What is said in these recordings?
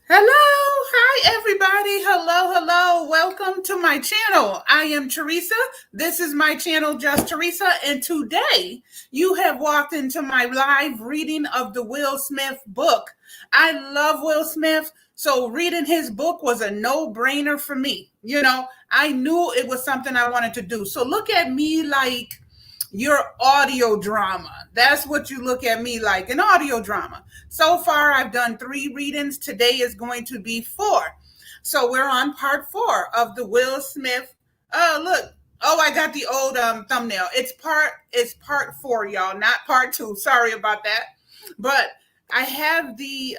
Hello, hi everybody. Hello, hello. Welcome to my channel. I am Teresa. This is my channel, Just Teresa, and today you have walked into my live reading of the Will Smith book. I love Will Smith, so reading his book was a no-brainer for me. I knew it was something I wanted to do. So look at me like your audio drama. That's what you look at me like, an audio drama. So far, I've done 3 readings. Today is going to be 4. So we're on part 4 of the Will Smith. Oh, look. Oh, I got the old thumbnail. It's part 4, y'all, not part 2. Sorry about that. But I have the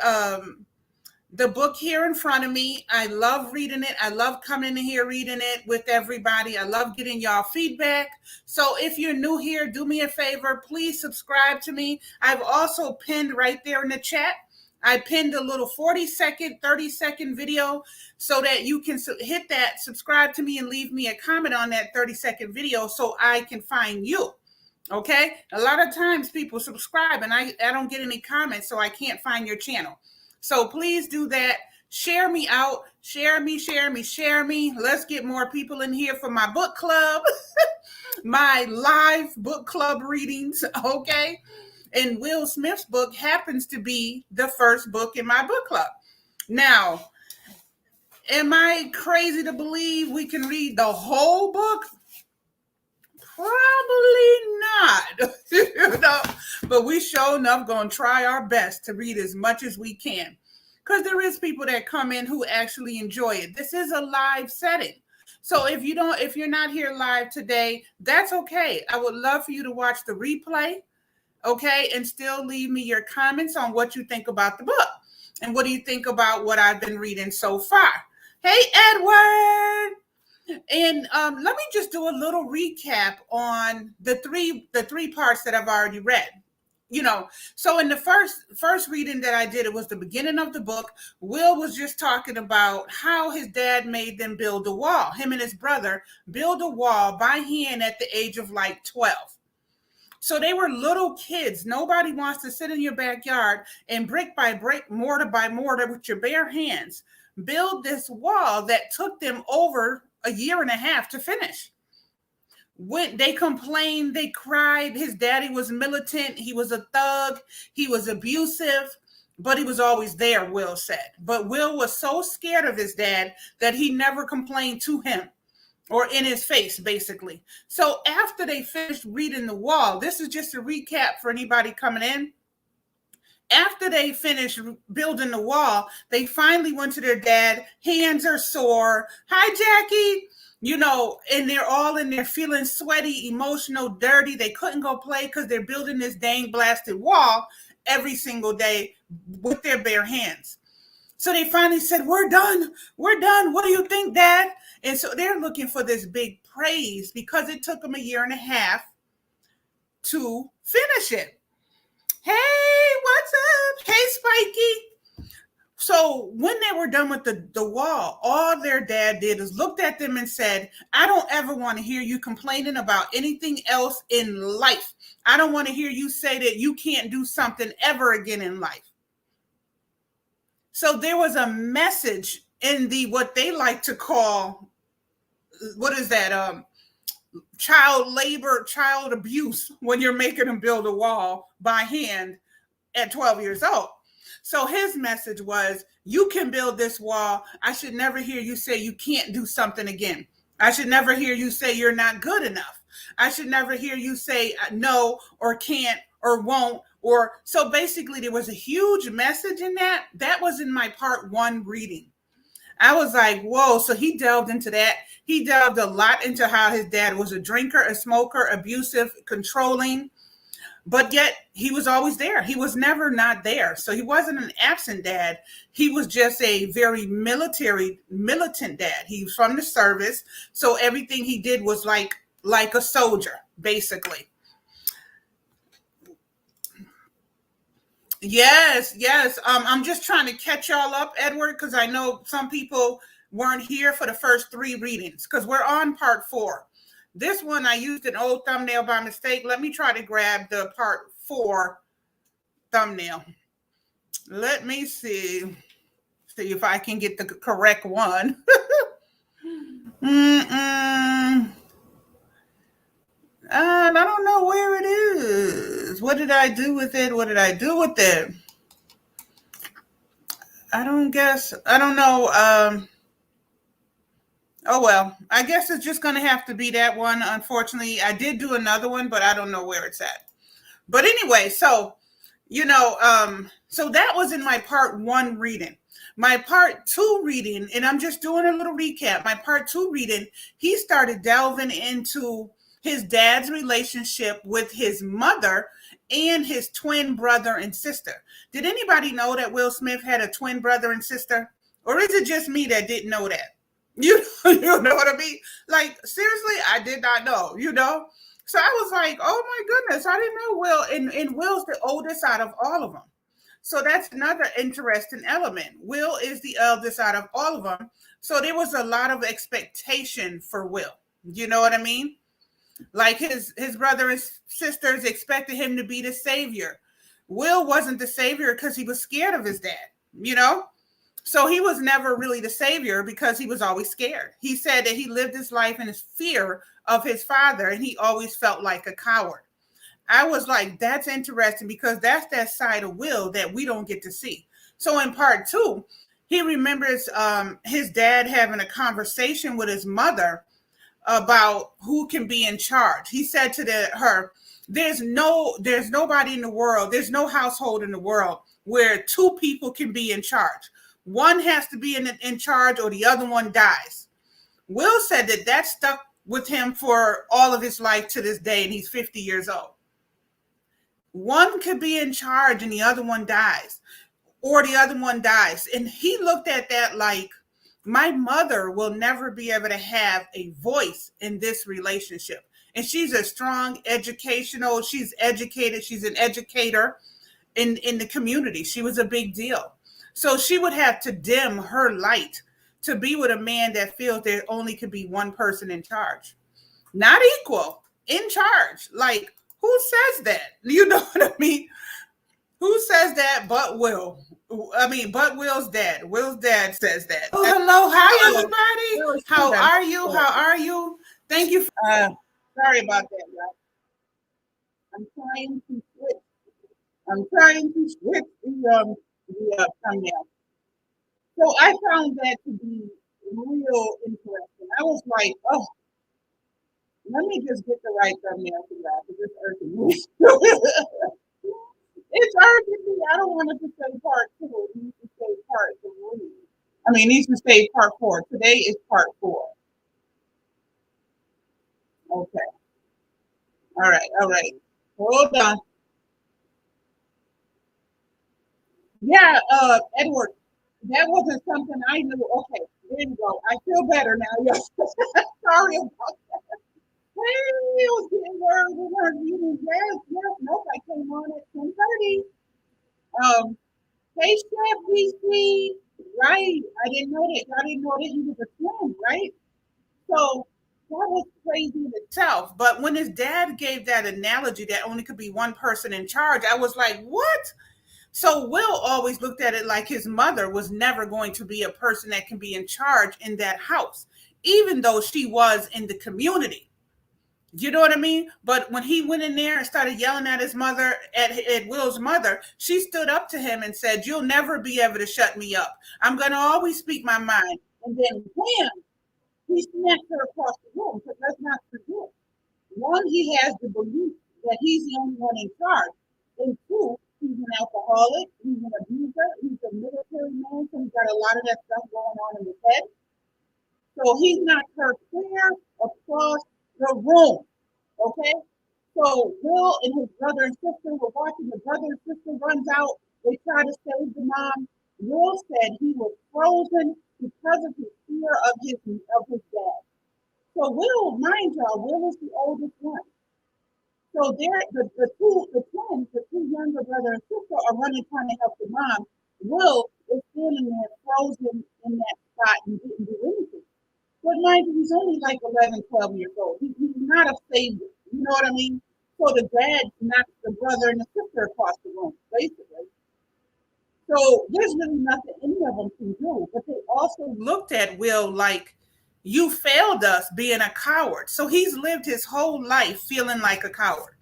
book here in front of me. I love reading it. I love coming in here reading it with everybody. I love getting y'all feedback. So if you're new here, do me a favor. Please subscribe to me. I've also pinned right there in the chat. I pinned a little 40-second, 30-second video so that you can hit that, subscribe to me, and leave me a comment on that 30-second video so I can find you. Okay? A lot of times people subscribe and I don't get any comments, so I can't find your channel. So please do that. Share me out. Share me. Let's get more people in here for my book club, my live book club readings, okay? And Will Smith's book happens to be the first book in my book club. Now, am I crazy to believe we can read the whole book? Probably not. But we sure enough gonna try our best to read as much as we can, because there is people that come in who actually enjoy it. This is a live setting, so if you're not here live today, that's okay. I would love for you to watch the replay, okay, and still leave me your comments on what you think about the book and what do you think about what I've been reading so far. Hey, Edward. And let me just do a little recap on the three parts that I've already read. So in the first reading that I did, it was the beginning of the book. Will was just talking about how his dad made them build a wall. Him and his brother build a wall by hand at the age of like 12. So they were little kids. Nobody wants to sit in your backyard and brick by brick, mortar by mortar with your bare hands build this wall that took them over a year and a half to finish. When they complained, they cried. His daddy was militant. He was a thug. He was abusive, but he was always there, Will said. But Will was so scared of his dad that he never complained to him or in his face, basically. So after they finished reading the wall, this is just a recap for anybody coming in. After they finished building the wall, they finally went to their dad. Hands are sore. Hi, Jackie. And they're all in there feeling sweaty, emotional, dirty. They couldn't go play because they're building this dang blasted wall every single day with their bare hands. So they finally said, we're done. We're done. What do you think, Dad? And so they're looking for this big praise because it took them a year and a half to finish it. Hey, what's up? Hey, Spiky. So when they were done with the wall, all their dad did is looked at them and said, I don't ever want to hear you complaining about anything else in life. I don't want to hear you say that you can't do something ever again in life. So there was a message in the what they like to call, what is that? Child labor, child abuse, when you're making them build a wall by hand at 12 years old. So his message was, you can build this wall. I should never hear you say you can't do something again. I should never hear you say you're not good enough. I should never hear you say no or can't or won't. Or so basically there was a huge message in that. That was in my part 1 reading. I was like, whoa. So he delved into that. He delved a lot into how his dad was a drinker, a smoker, abusive, controlling, but yet he was always there. He was never not there. So he wasn't an absent dad. He was just a very militant dad. He was from the service. So everything he did was like a soldier, basically. Yes. I'm just trying to catch y'all up, Edward, because I know some people weren't here for the first 3 readings because we're on part 4. This one, I used an old thumbnail by mistake. Let me try to grab the part 4 thumbnail. Let me see. See if I can get the correct one. Mm-mm. I don't know where it is. What did I do with it? What did I do with it? I don't guess. I don't know. Oh well, I guess it's just gonna have to be that one. Unfortunately, I did do another one, but I don't know where it's at. But anyway, so so that was in my part one reading. My part two reading, and I'm just doing a little recap. My part two reading, he started delving into his dad's relationship with his mother and his twin brother and sister. Did anybody know that Will Smith had a twin brother and sister? Or is it just me that didn't know that? You know what I mean? Like, seriously, I did not know, you know? So I was like, oh my goodness, I didn't know Will. And Will's the oldest out of all of them. So that's another interesting element. Will is the eldest out of all of them. So there was a lot of expectation for Will. You know what I mean? Like his brother and sisters expected him to be the savior. Will wasn't the savior because he was scared of his dad, you know? So he was never really the savior because he was always scared. He said that he lived his life in his fear of his father and he always felt like a coward. I was like, that's interesting because that's that side of Will that we don't get to see. So in part two, he remembers his dad having a conversation with his mother about who can be in charge. He said to her, there's nobody in the world, there's no household in the world where two people can be in charge. One has to be in charge or the other one dies. Will said that stuck with him for all of his life to this day, and he's 50 years old. One could be in charge and the other one dies, or the other one dies. And he looked at that like, my mother will never be able to have a voice in this relationship. And she's a strong educational, she's educated, she's an educator in the community. She was a big deal. So she would have to dim her light to be with a man that feels there only could be one person in charge. Not equal, in charge. Like, who says that? You know what I mean? Who says that but Will? I mean, but Will's dad. Will's dad says that. Oh, hello. Hi, everybody. How are you? How are you? Thank you. Sorry about that, y'all. I'm trying to switch. I'm trying to switch the thumbnail. So I found that to be real interesting. I was like, oh, let me just get the right thumbnail for that because it's urgent me. It's urgent me. I don't want it to say part two. It needs to say part three. I mean, it needs to say part four. Today is part four. Okay. All right. All right. Hold on. Yeah, Edward, that wasn't something I knew. Okay, there you go. I feel better now. Yes. Sorry about that. Hey, I was getting worried with her meeting. Yes, yes. Nope, I came on at 10:30. Hey, Chef BC. Right. I didn't know that. I didn't know that he was a twin, right? So that was crazy in itself. But when his dad gave that analogy that only could be one person in charge, I was like, what? So Will always looked at it like his mother was never going to be a person that can be in charge in that house, even though she was in the community. You know what I mean? But when he went in there and started yelling at his mother, at Will's mother, she stood up to him and said, you'll never be able to shut me up. I'm going to always speak my mind. And then wham, he snatched her across the room. But let's not forget, one, he has the belief that he's the only one in charge. And two, he's an alcoholic, he's an abuser, he's a military man, so he's got a lot of that stuff going on in his head. So he's not her clear across the room. Okay? So Will and his brother and sister were watching. The brother and sister runs out. They try to save the mom. Will said he was frozen because of his fear of his dad. So Will, mind y'all, Will is the oldest one. So the two younger brother and sister are running trying to help the mom. Will is standing there frozen in that spot and didn't do anything. But mind you, he's only like 11, 12 years old. He's not a savior. You know what I mean? So the dad knocks the brother and the sister across the room, basically. So there's really nothing any of them can do. But they also looked at Will like, you failed us being a coward. So he's lived his whole life feeling like a coward.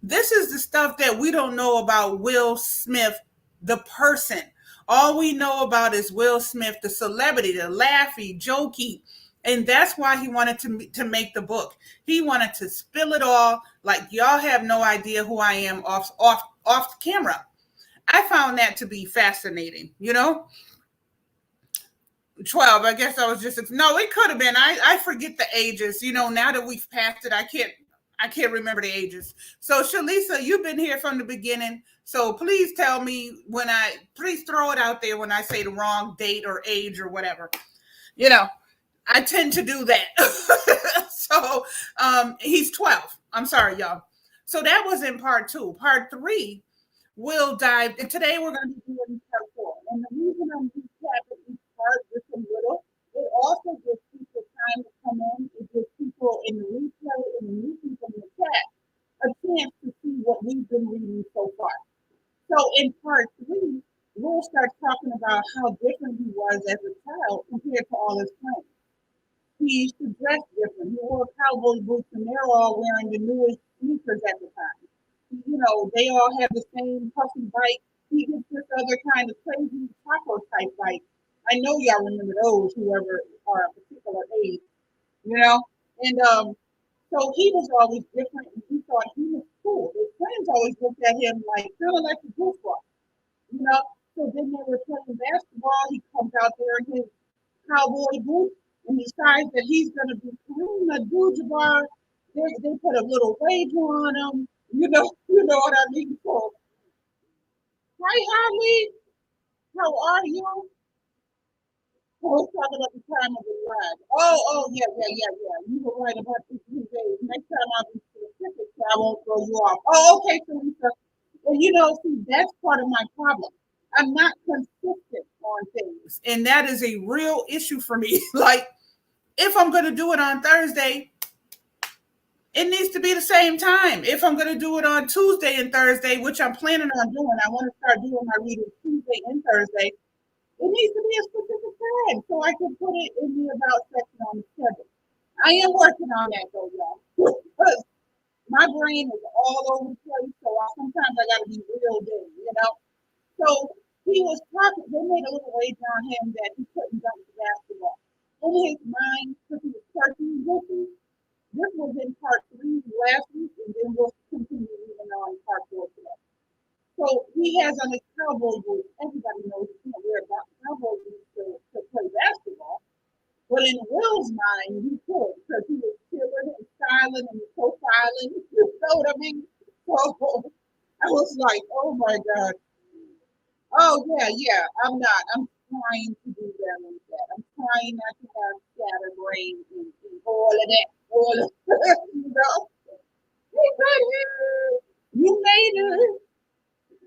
This is the stuff that we don't know about Will Smith, the person. All we know about is Will Smith, the celebrity, the laughy, jokey. And that's why he wanted to make the book. He wanted to spill it all, like y'all have no idea who I am off camera. I found that to be fascinating, 12. I guess I was just no, it could have been. I forget the ages. Now that we've passed it, I can't remember the ages. So Shalisa, you've been here from the beginning. So please tell me please throw it out there when I say the wrong date or age or whatever. You know, I tend to do that. So he's 12. I'm sorry, y'all. So that was in part 2. Part 3, we'll dive, and today we're going to be doing part 4. And the reason I'm recapping each part just a little, it also gives people time to come in. It gives people in the replay and the new people in the chat a chance to see what we've been reading so far. So in part 3, we'll start talking about how different he was as a child compared to all his friends. He used to dress different. He wore cowboy boots, and they're all wearing the newest sneakers at the time. They all have the same puffy bike. He gets this other kind of crazy taco type bike. I know y'all remember those, whoever are a particular age, you know? And so he was always different, and he thought he was cool. His friends always looked at him like, kind of like a goofball, you know? So then they were playing basketball. He comes out there in his cowboy boots, and he decides that he's going to be Kareem Abdul-Jabbar. They put a little wager on him. You know what I mean? So, hi, Harley. How are you? We're talking about the time of the ride. Oh, yeah. You were right about these 3 days. Next time I'll be specific so I won't throw you off. Oh, okay, Teresa. And see, that's part of my problem. I'm not consistent on things. And that is a real issue for me. Like, if I'm going to do it on Thursday, it needs to be the same time. If I'm going to do it on Tuesday and Thursday, which I'm planning on doing, I want to start doing my readings Tuesday and Thursday. It needs to be a specific time so I can put it in the about section on the schedule. I am working on that though, y'all. Because my brain is all over the place, so sometimes I got to be real big. So he was talking, they made a little wager on him that he couldn't dunk the basketball. In his mind, because he was turkey guilty, this was in part 3 last week, and then we'll continue reading on part 4 today. So he has on his cowboy boots. Everybody knows you can't wear cowboy boots to play basketball. But in Will's mind, he could because he was chilling and styling and profiling. You know what I mean? So I was like, oh my God. Oh, yeah. I'm not. I'm trying to do better than that. I'm trying not to have scatterbrain and all of that. You know? Hey, buddy, you made it.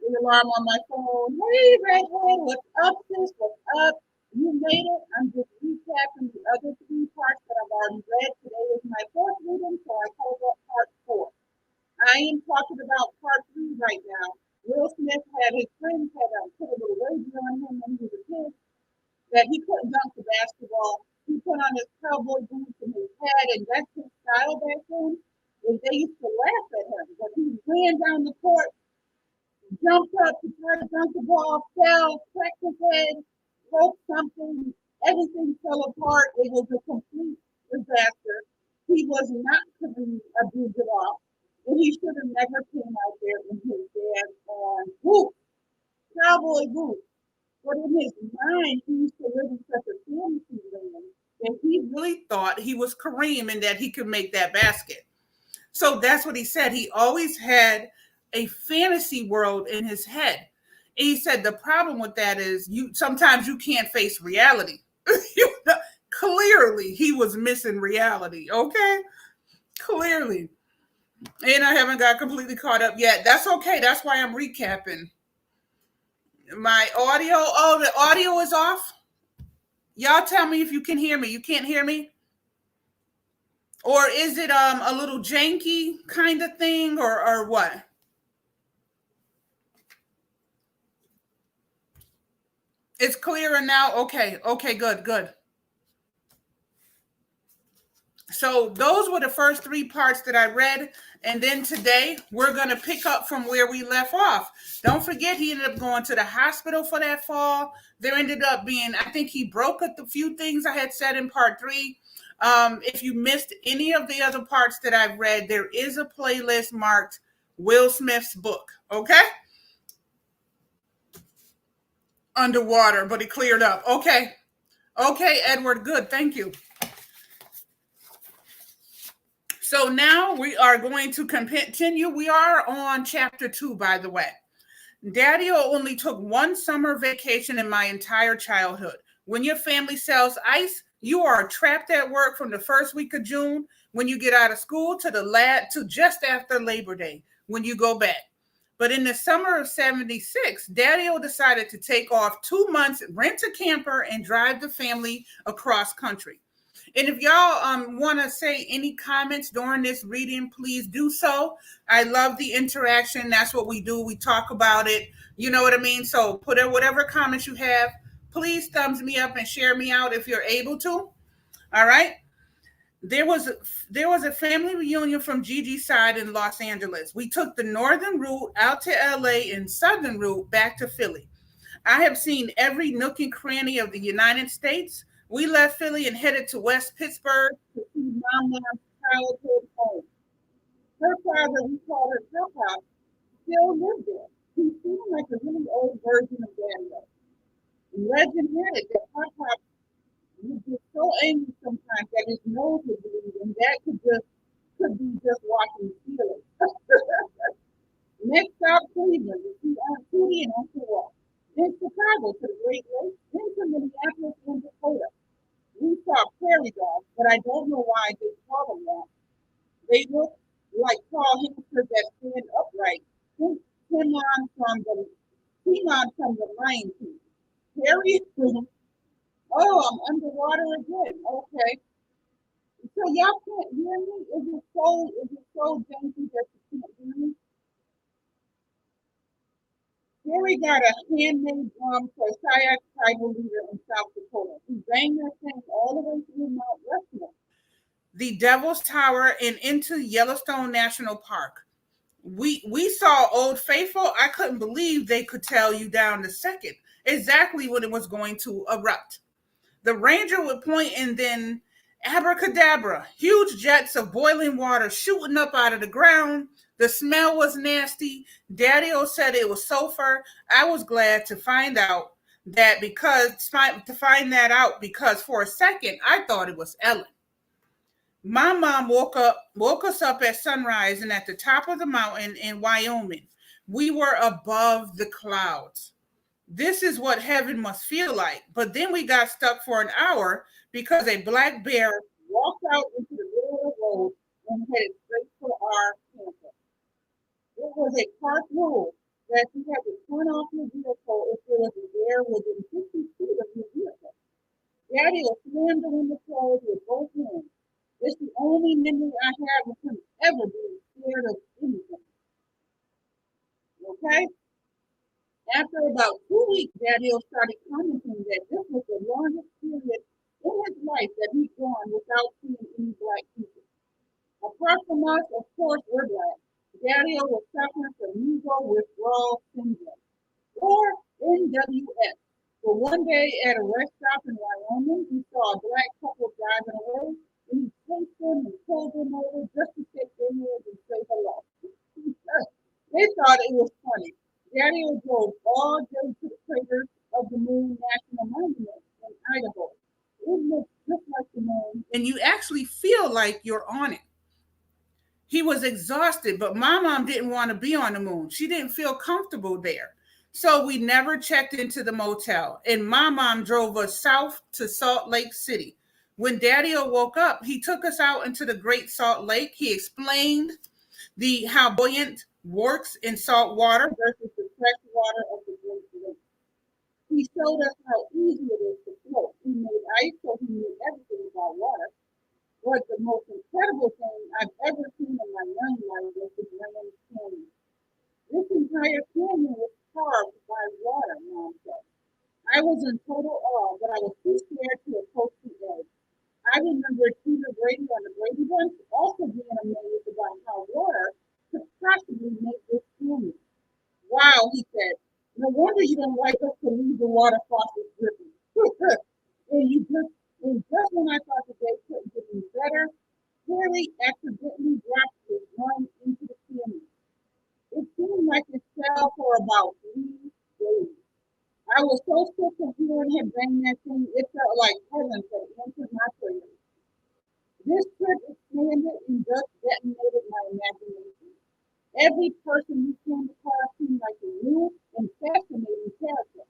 The alarm on my phone. Hey, Redhead, what's up, sis? What's up? You made it. I'm just recapping the other 3 parts that I've already read. Today is my 4th reading, so I called up part 4. I am talking about part 3 right now. Will Smith had his friends had put a little wager on him when he was a kid that he couldn't dunk the basketball. He put on his cowboy boots and his hat, and that's his style back then. And they used to laugh at him. But he ran down the court, jumped up to try to dunk the ball, fell, cracked his head, broke something, everything fell apart. It was a complete disaster. He was not to be abused at all. And he should have never came out there in his dad's on boots, cowboy boots. But in his mind, he used to live in such a fantasy land that he really thought he was Kareem and that he could make that basket. So that's what he said. He always had a fantasy world in his head. And he said the problem with that is sometimes you can't face reality. Clearly, he was missing reality. Okay, clearly. And I haven't got completely caught up yet. That's okay. That's why I'm recapping. My audio. Oh, the audio is off. Y'all tell me if you can hear me. You can't hear me? Or is it a little janky kind of thing or what? It's clearer now. Okay. Okay. Good. Good. So those were the first three parts that I read. And then today we're going to pick up from where we left off. Don't forget, he ended up going to the hospital for that fall. There ended up being, I think he broke a few things I had said in part three. If you missed any of the other parts that I've read, there is a playlist marked Will Smith's book. Okay. Underwater, but it cleared up. Okay. Okay, Edward. Good. Thank you. So now we are going to continue. We are on chapter 2, by the way. Daddy only took one summer vacation in my entire childhood. When your family sells ice, you are trapped at work from the first week of June when you get out of school to the lab to just after Labor Day when you go back. But in the summer of 76, Daddy decided to take off 2 months, rent a camper, and drive the family across country. And if y'all want to say any comments during this reading, please do so. I love the interaction. That's what we do. We talk about it. You know what I mean? So put in whatever comments you have. Please thumbs me up and share me out if you're able to. All right. There was a family reunion from Gigi's side in Los Angeles. We took the northern route out to LA and southern route back to Philly. I have seen every nook and cranny of the United States. We left Philly and headed to West Pittsburgh to see Mama's childhood home. Her father, we called her Papa, still lived there. He seemed like a really old version of Daniel. Legend had it that Papa would get so angry sometimes that his nose would bleed, and that could be just watching the ceiling. Next stop, Cleveland, to see Aunt Tootie and Uncle Walt. Then Chicago to the Great Lakes, then to Minneapolis and Dakota. We saw prairie dogs, but I don't know why they call them that. They look like tall hamsters that stand upright. Think Timon from the Lion King. Harry, oh, I'm underwater again. Okay. So y'all can't hear me? Is it so dainty that you can't hear me? Harry got a handmade drum for a Sayak tribal leader in South Dakota. He banged that thing all the way through Mount Rushmore, the Devil's Tower, and into Yellowstone National Park. We saw Old Faithful. I couldn't believe they could tell you down the second exactly when it was going to erupt. The ranger would point and then abracadabra, huge jets of boiling water shooting up out of the ground. The smell was nasty. Daddy-O said it was sulfur. I was glad to find out because for a second I thought it was Ellen. My mom woke us up at sunrise and at the top of the mountain in Wyoming. We were above the clouds. This is what heaven must feel like. But then we got stuck for an hour because a black bear walked out into the middle of the road and headed straight for our camper. It was a park rule that you had to turn off your vehicle if there was a bear within 50 feet of your vehicle. Daddy will slam the window closed with both hands. It's the only memory I have of him ever being scared of anything. Okay? After about 2 weeks, Daddy started commenting that this was the longest period in his life that he'd gone without seeing any black people. Apart from us, of course, we're black. Daddy was suffering from Negro withdrawal syndrome, or NWS. But one day at a rest stop in Wyoming, he saw a black couple driving away, and he chased them and pulled them over just to shake their hands and say hello. They thought it was funny. Daddy drove all day to the crater of the Moon National Monument in Idaho. It looks just like the moon, and you actually feel like you're on it. He was exhausted, but my mom didn't want to be on the moon. She didn't feel comfortable there. So we never checked into the motel, and my mom drove us south to Salt Lake City. When Daddy woke up, he took us out into the Great Salt Lake. He explained how buoyant works in salt water versus the fresh water of the Great Lake. He showed us how easy it is to float. He made ice, so he knew everything about water. But the most incredible thing I've ever seen in my young life was the Grand Canyon. This entire canyon was carved by water, Mom said. I was in total awe, but I was too scared to approach the edge. I remember Peter Brady on the Brady Bunch also being amazed about how water could possibly make this swimming. Wow, he said. No wonder you don't like us to leave the water faucet dripping. And when I thought the day couldn't get any better, Harry accidentally dropped his gun into the swimming. It seemed like it fell for about 3 days. I was so sick of hearing him bang that thing, it felt like heaven had entered my prayers. This trip expanded and just detonated my imagination. Every person we came across seemed like a new and fascinating character.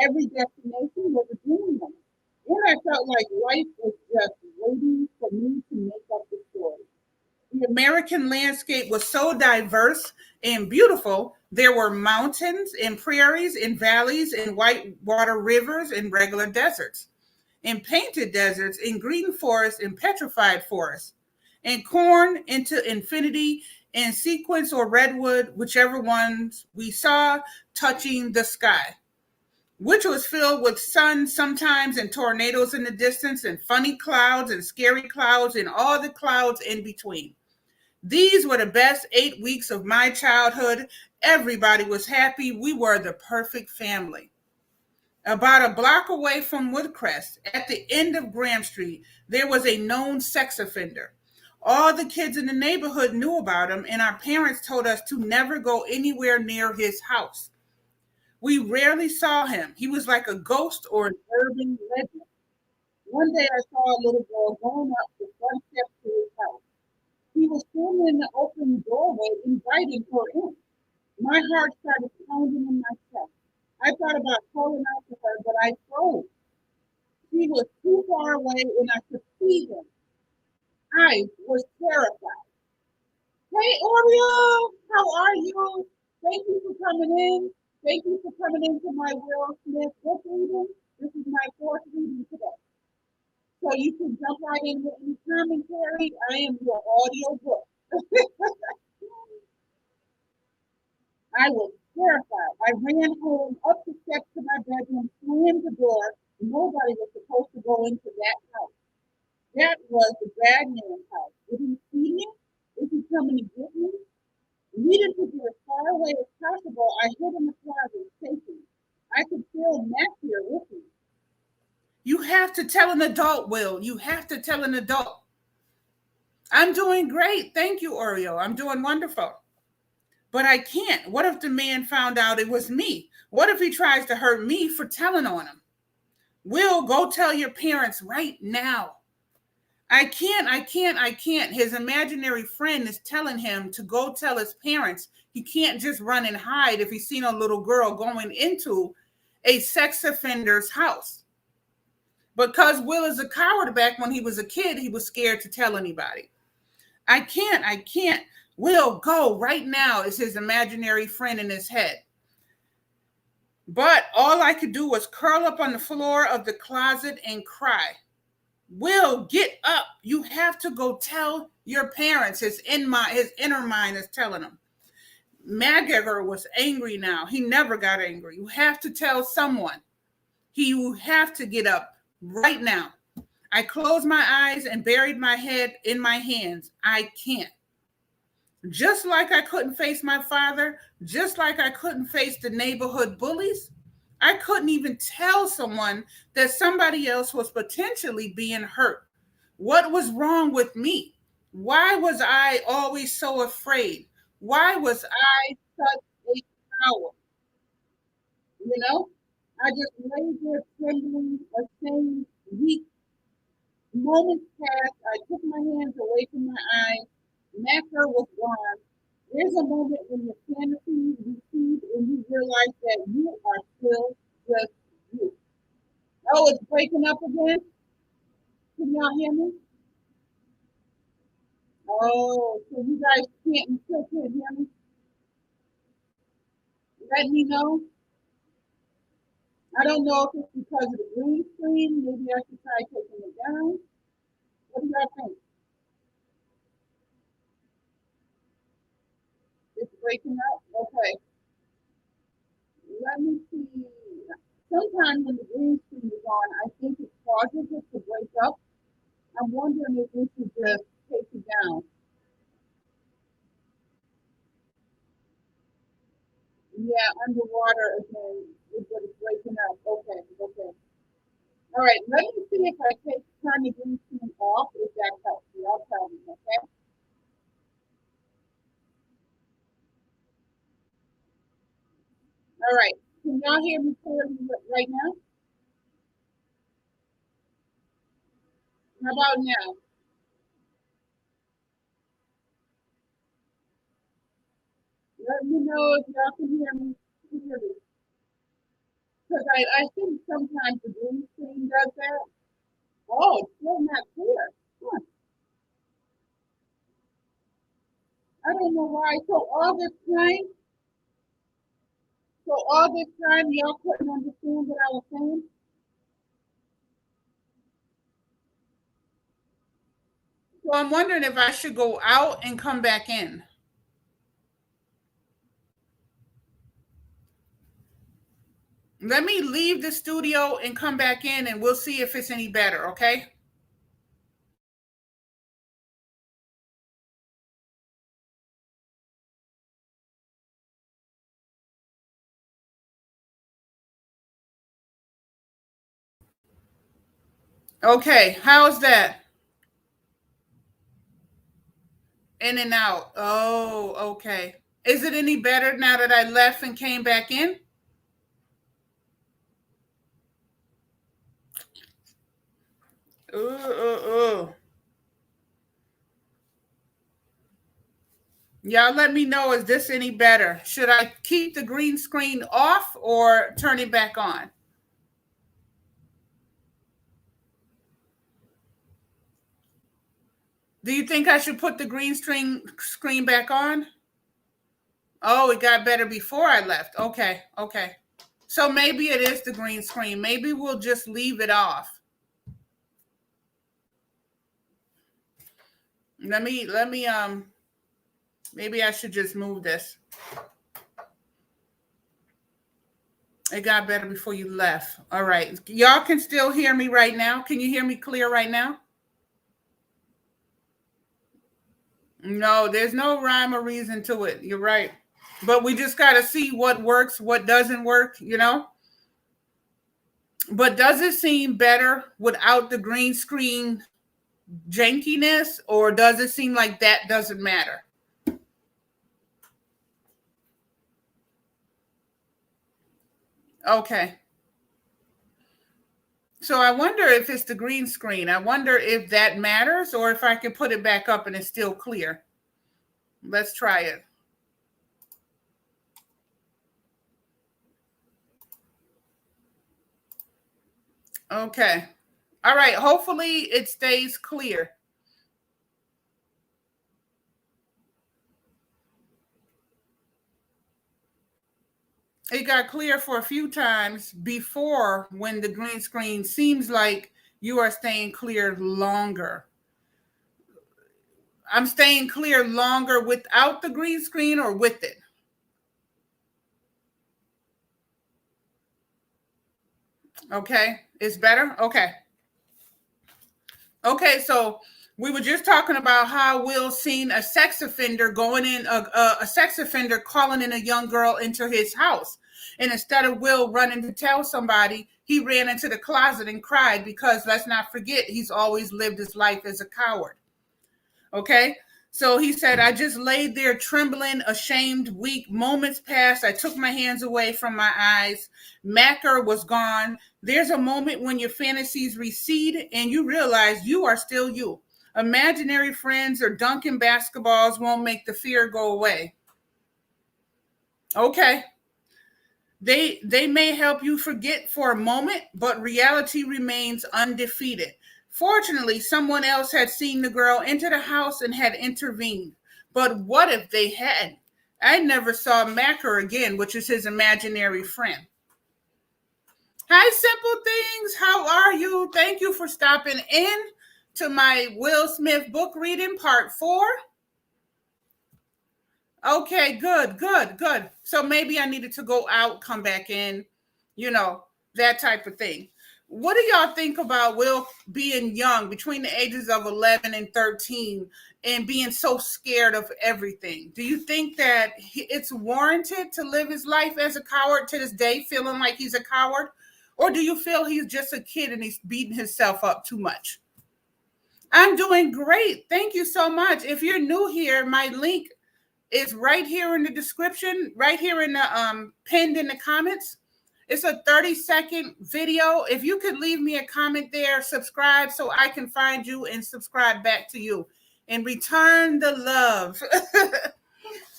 Every destination was a dreamland. And I felt like life was just waiting for me to make up the story. The American landscape was so diverse and beautiful. There were mountains and prairies and valleys and whitewater rivers and regular deserts and painted deserts and green forests and petrified forests and corn into infinity and sequence or redwood, whichever ones we saw touching the sky, which was filled with sun sometimes and tornadoes in the distance and funny clouds and scary clouds and all the clouds in between. These were the best 8 weeks of my childhood. Everybody was happy. We were the perfect family. About a block away from Woodcrest, at the end of Graham Street, there was a known sex offender. All the kids in the neighborhood knew about him, and our parents told us to never go anywhere near his house. We rarely saw him. He was like a ghost or an urban legend. One day I saw a little girl going up the front steps to his house. He was standing in the open doorway inviting her in. My heart started pounding in my chest. I thought about calling out to her, but I froze. She was too far away and I could see him. I was terrified. Hey, Oreo, how are you? Thank you for coming in. Thank you for coming into my Will Smith book reading. This is my fourth reading today. So you can jump right in with any commentary. I am your audio book. I was terrified. I ran home up the steps to my bedroom, slammed the door. Nobody was supposed to go into that house. That was the bad man's house. Did he see me? Is he coming to get me? Needing to be as far away as possible, I hid in the closet, shaking. I could feel Matt here with me. You have to tell an adult, Will. You have to tell an adult. I'm doing great. Thank you, Oreo. I'm doing wonderful. But I can't. What if the man found out it was me? What if he tries to hurt me for telling on him? Will, go tell your parents right now. I can't. His imaginary friend is telling him to go tell his parents. He can't just run and hide if he's seen a little girl going into a sex offender's house. Because Will is a coward back when he was a kid, he was scared to tell anybody. I can't. Will, go right now, is his imaginary friend in his head. But all I could do was curl up on the floor of the closet and cry. Will, get up. You have to go tell your parents. His inner mind is telling him. MacGyver was angry now. He never got angry. You have to tell someone. You have to get up right now. I closed my eyes and buried my head in my hands. I can't. Just like I couldn't face my father, just like I couldn't face the neighborhood bullies, I couldn't even tell someone that somebody else was potentially being hurt. What was wrong with me? Why was I always so afraid? Why was I such a coward? You know, I just lay there trembling, ashamed, weak. Moments passed. I took my hands away from my eyes. Macker was gone. There's a moment when your fantasies recede and you realize that you are still just you. Oh, it's breaking up again? Can y'all hear me? Oh, so you guys can't and still can't hear me? Let me know. I don't know if it's because of the green screen. Maybe I should try taking it down. What do y'all think? It's breaking up? Okay. Let me see. sometimes when the green screen is on, I think it causes it to break up. I'm wondering if we should just take it down. Yeah, underwater again, is what it's breaking up. Okay, okay. All right, let me see if I turn the green screen off, if that helps you. I'll tell you, okay? All right. Can y'all hear me clearly right now? How about now? Let me know if y'all can hear me clearly. Because I think sometimes the green screen does that. Oh, it's still not clear. Huh. I don't know why. So all this time y'all couldn't understand what I was saying? So I'm wondering if I should go out and come back in. Let me leave the studio and come back in and we'll see if it's any better, okay? Okay, how's that? In and out. Oh, okay. Is it any better now that I left and came back in? Ooh. Y'all let me know, is this any better? Should I keep the green screen off or turn it back on? Do you think I should put the green screen back on? Oh, it got better before I left. Okay, okay. So maybe it is the green screen. Maybe we'll just leave it off. Let me maybe I should just move this. It got better before you left. All right. Y'all can still hear me right now. Can you hear me clear right now? No, there's no rhyme or reason to it. You're right. But we just got to see what works, what doesn't work, you know? But does it seem better without the green screen jankiness, or does it seem like that doesn't matter? Okay. So I wonder if it's the green screen. I wonder if that matters or if I can put it back up and it's still clear. Let's try it. Okay. All right. Hopefully it stays clear. It got clear for a few times before when the green screen seems like you are staying clear longer. I'm staying clear longer without the green screen or with it. Okay. It's better. Okay. Okay. So we were just talking about how Will seen a sex offender going in, a sex offender calling in a young girl into his house. And instead of Will running to tell somebody, he ran into the closet and cried because let's not forget, he's always lived his life as a coward. Okay. So he said, I just laid there trembling, ashamed, weak. Moments passed. I took my hands away from my eyes. Macker was gone. There's a moment when your fantasies recede and you realize you are still you. Imaginary friends or dunking basketballs won't make the fear go away. Okay. They may help you forget for a moment, but reality remains undefeated. Fortunately, someone else had seen the girl enter the house and had intervened. But what if they hadn't? I never saw Macker again, which is his imaginary friend. Hi, Simple Things. How are you? Thank you for stopping in to my Will Smith book reading part 4. Okay, good. So maybe I needed to go out, come back in, you know. that type of thing. What do y'all think about Will being young, between the ages of 11 and 13, and being so scared of everything? Do you think that it's warranted to live his life as a coward to this day, feeling like he's a coward? Or do you feel he's just a kid and he's beating himself up too much? I'm doing great. Thank you so much. If you're new here, my link is right here in the description, right here in the pinned in the comments. It's a 30-second video. If you could leave me a comment there, subscribe so I can find you and subscribe back to you and return the love.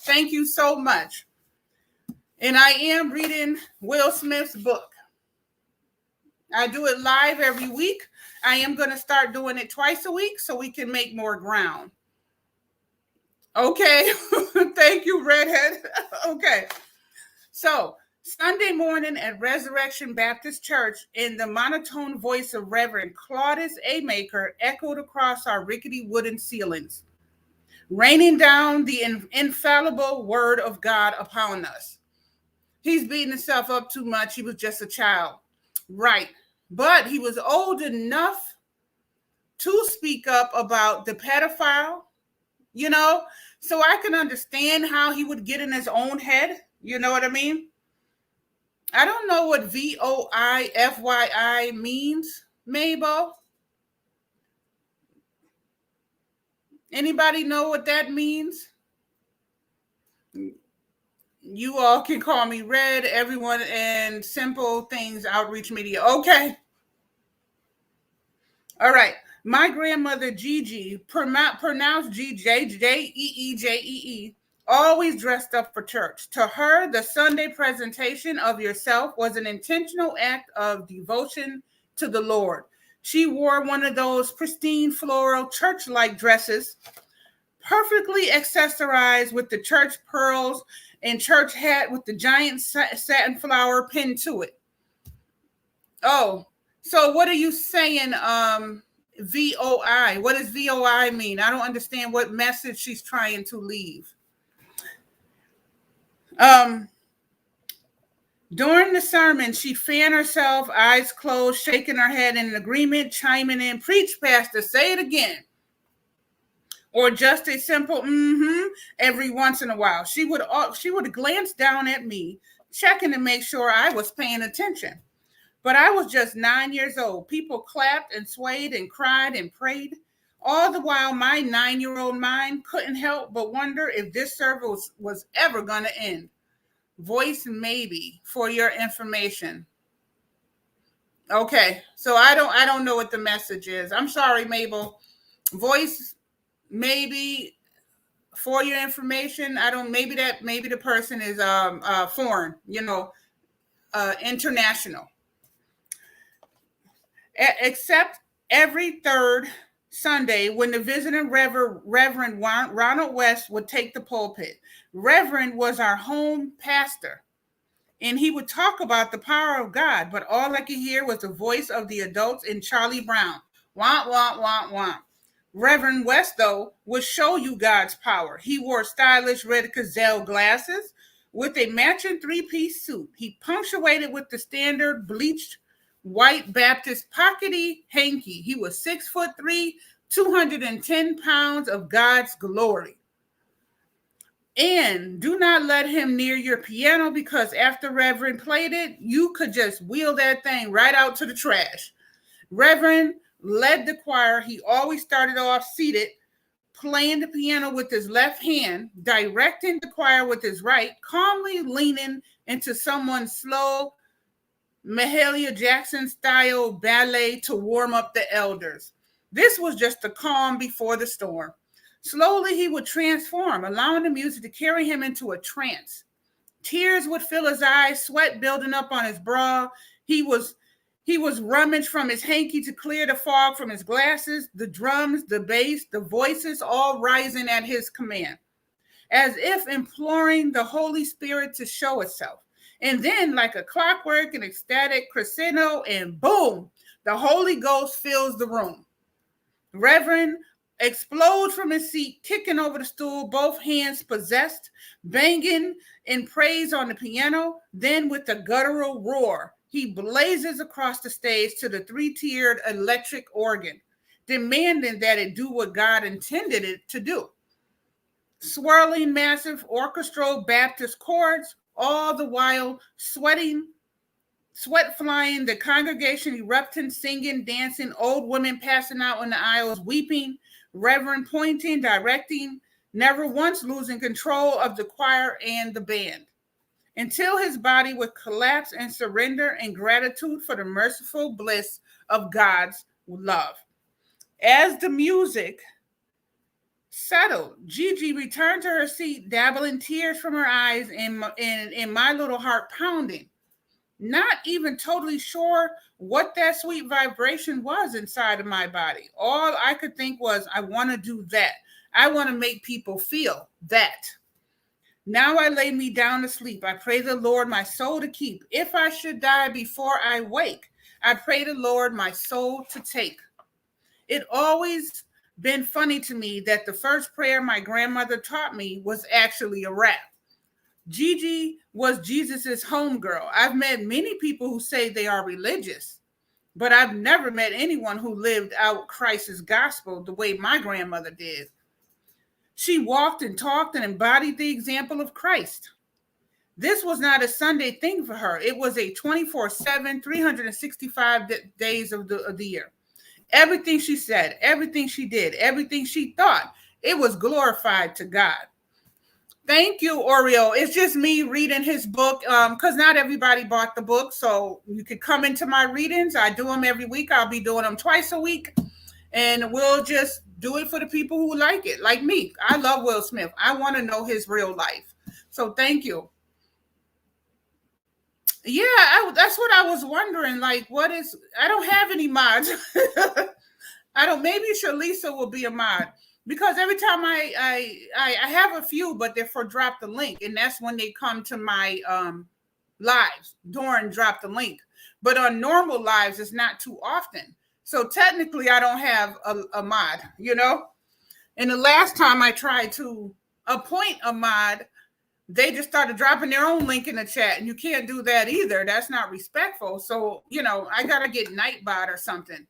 Thank you so much. And I am reading Will Smith's book. I do it live every week. I am going to start doing it twice a week so we can make more ground. Okay. Thank you, Redhead. Okay. So, Sunday morning at Resurrection Baptist Church, in the monotone voice of Reverend Claudius A. Maker echoed across our rickety wooden ceilings, raining down the infallible word of God upon us. He's beating himself up too much. He was just a child. Right. But he was old enough to speak up about the pedophile, you know, so I can understand how he would get in his own head. You know what I mean? I don't know what VOIFYI means, Mabel. Anybody know what that means? You all can call me Red, everyone, and Simple Things Outreach Media. Okay. All right. My grandmother, Gigi, pronounced Jeejee, always dressed up for church. To her, the Sunday presentation of yourself was an intentional act of devotion to the Lord. She wore one of those pristine floral church-like dresses, perfectly accessorized with the church pearls and church hat with the giant satin flower pinned to it. Oh, so what are you saying, VOI? What does VOI mean? I don't understand what message she's trying to leave. During the sermon, she fanned herself, eyes closed, shaking her head in agreement, chiming in, "Preach, Pastor, say it again." Or just a simple every once in a while. She would glance down at me, checking to make sure I was paying attention. But I was just 9 years old. People clapped and swayed and cried and prayed. All the while, my 9-year-old mind couldn't help but wonder if this service was ever going to end. Voice maybe, for your information. Okay, so I don't know what the message is. I'm sorry, Mabel. Voice maybe, for your information. Maybe the person is foreign, international. Except every third Sunday when the visiting Reverend Ronald West would take the pulpit. Reverend was our home pastor, and he would talk about the power of God, but all I could hear was the voice of the adults in Charlie Brown. Wah, wah, wah, wah. Reverend West, though, would show you God's power. He wore stylish red gazelle glasses with a matching three-piece suit. He punctuated with the standard bleached white Baptist pockety hanky. He was 6'3", 210 pounds of God's glory. And do not let him near your piano, because after Reverend played it, you could just wheel that thing right out to the trash. Reverend led the choir. He always started off seated, playing the piano with his left hand, directing the choir with his right, calmly leaning into someone's slow Mahalia Jackson style ballet to warm up the elders. This was just the calm before the storm. Slowly he would transform, allowing the music to carry him into a trance. Tears would fill his eyes, sweat building up on his brow. He was rummaged from his hanky to clear the fog from his glasses, the drums, the bass, the voices all rising at his command, as if imploring the Holy Spirit to show itself. And then, like a clockwork, an ecstatic crescendo, and boom, the Holy Ghost fills the room. Reverend explodes from his seat, kicking over the stool, both hands possessed, banging in praise on the piano. Then with a guttural roar, he blazes across the stage to the three-tiered electric organ, demanding that it do what God intended it to do. Swirling massive orchestral Baptist chords, all the while sweat flying, the congregation erupting, singing, dancing, old women passing out in the aisles, weeping, reverend pointing, directing, never once losing control of the choir and the band, until his body would collapse and surrender in gratitude for the merciful bliss of God's love. As the music settled, Gigi returned to her seat, dabbling tears from her eyes and my little heart pounding. Not even totally sure what that sweet vibration was inside of my body. All I could think was, I want to do that. I want to make people feel that. Now I lay me down to sleep. I pray the Lord my soul to keep. If I should die before I wake, I pray the Lord my soul to take. It always been funny to me that the first prayer my grandmother taught me was actually a rap. Gigi was Jesus's homegirl. I've met many people who say they are religious, but I've never met anyone who lived out Christ's gospel the way my grandmother did. She walked and talked and embodied the example of Christ. This was not a Sunday thing for her. It was a 24/7, 365 days of the year. Everything she said, everything she did, everything she thought, it was glorified to God. Thank you, Oreo. It's just me reading his book because not everybody bought the book. So you could come into my readings. I do them every week. I'll be doing them twice a week. And we'll just do it for the people who like it, like me. I love Will Smith. I want to know his real life. So thank you. Yeah, that's what I was wondering. Like, I don't have any mods. Maybe Shalisa will be a mod. Because every time I have a few, but they're for drop the link. And that's when they come to my lives during drop the link. But on normal lives, it's not too often. So technically, I don't have a mod, And the last time I tried to appoint a mod, they just started dropping their own link in the chat. And you can't do that either. That's not respectful. So, I got to get Nightbot or something.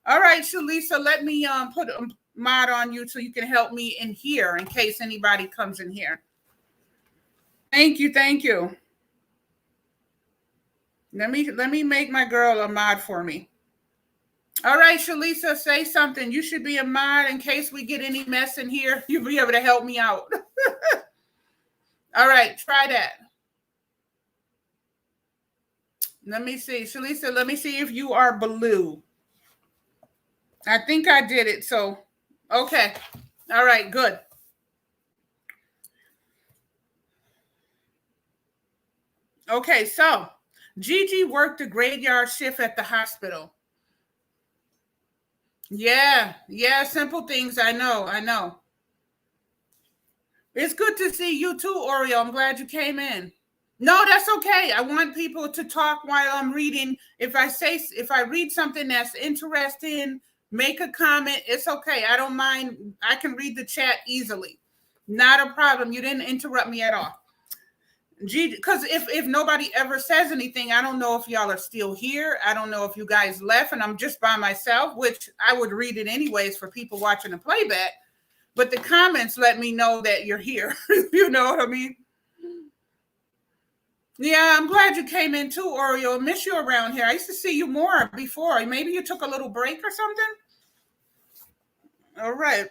All right, Shalisa, let me put a mod on you so you can help me in here in case anybody comes in here. Thank you. Let me make my girl a mod for me. All right, Shalisa, say something. You should be a mod in case we get any mess in here. You'll be able to help me out. All right, try that. Let me see. Shalisa, let me see if you are blue. I think I did it. So, okay. All right, good. Okay, so Gigi worked a graveyard shift at the hospital. Yeah, simple things. I know. It's good to see you too, Oreo. I'm glad you came in. No, that's okay. I want people to talk while I'm reading. If I read something that's interesting, make a comment. It's okay. I don't mind. I can read the chat easily. Not a problem. You didn't interrupt me at all. Because if nobody ever says anything, I don't know if y'all are still here. I don't know if you guys left and I'm just by myself, which I would read it anyways for people watching the playback. But the comments let me know that you're here. You know what I mean? Yeah, I'm glad you came in too, Oreo. I miss you around here. I used to see you more before. Maybe you took a little break or something? All right.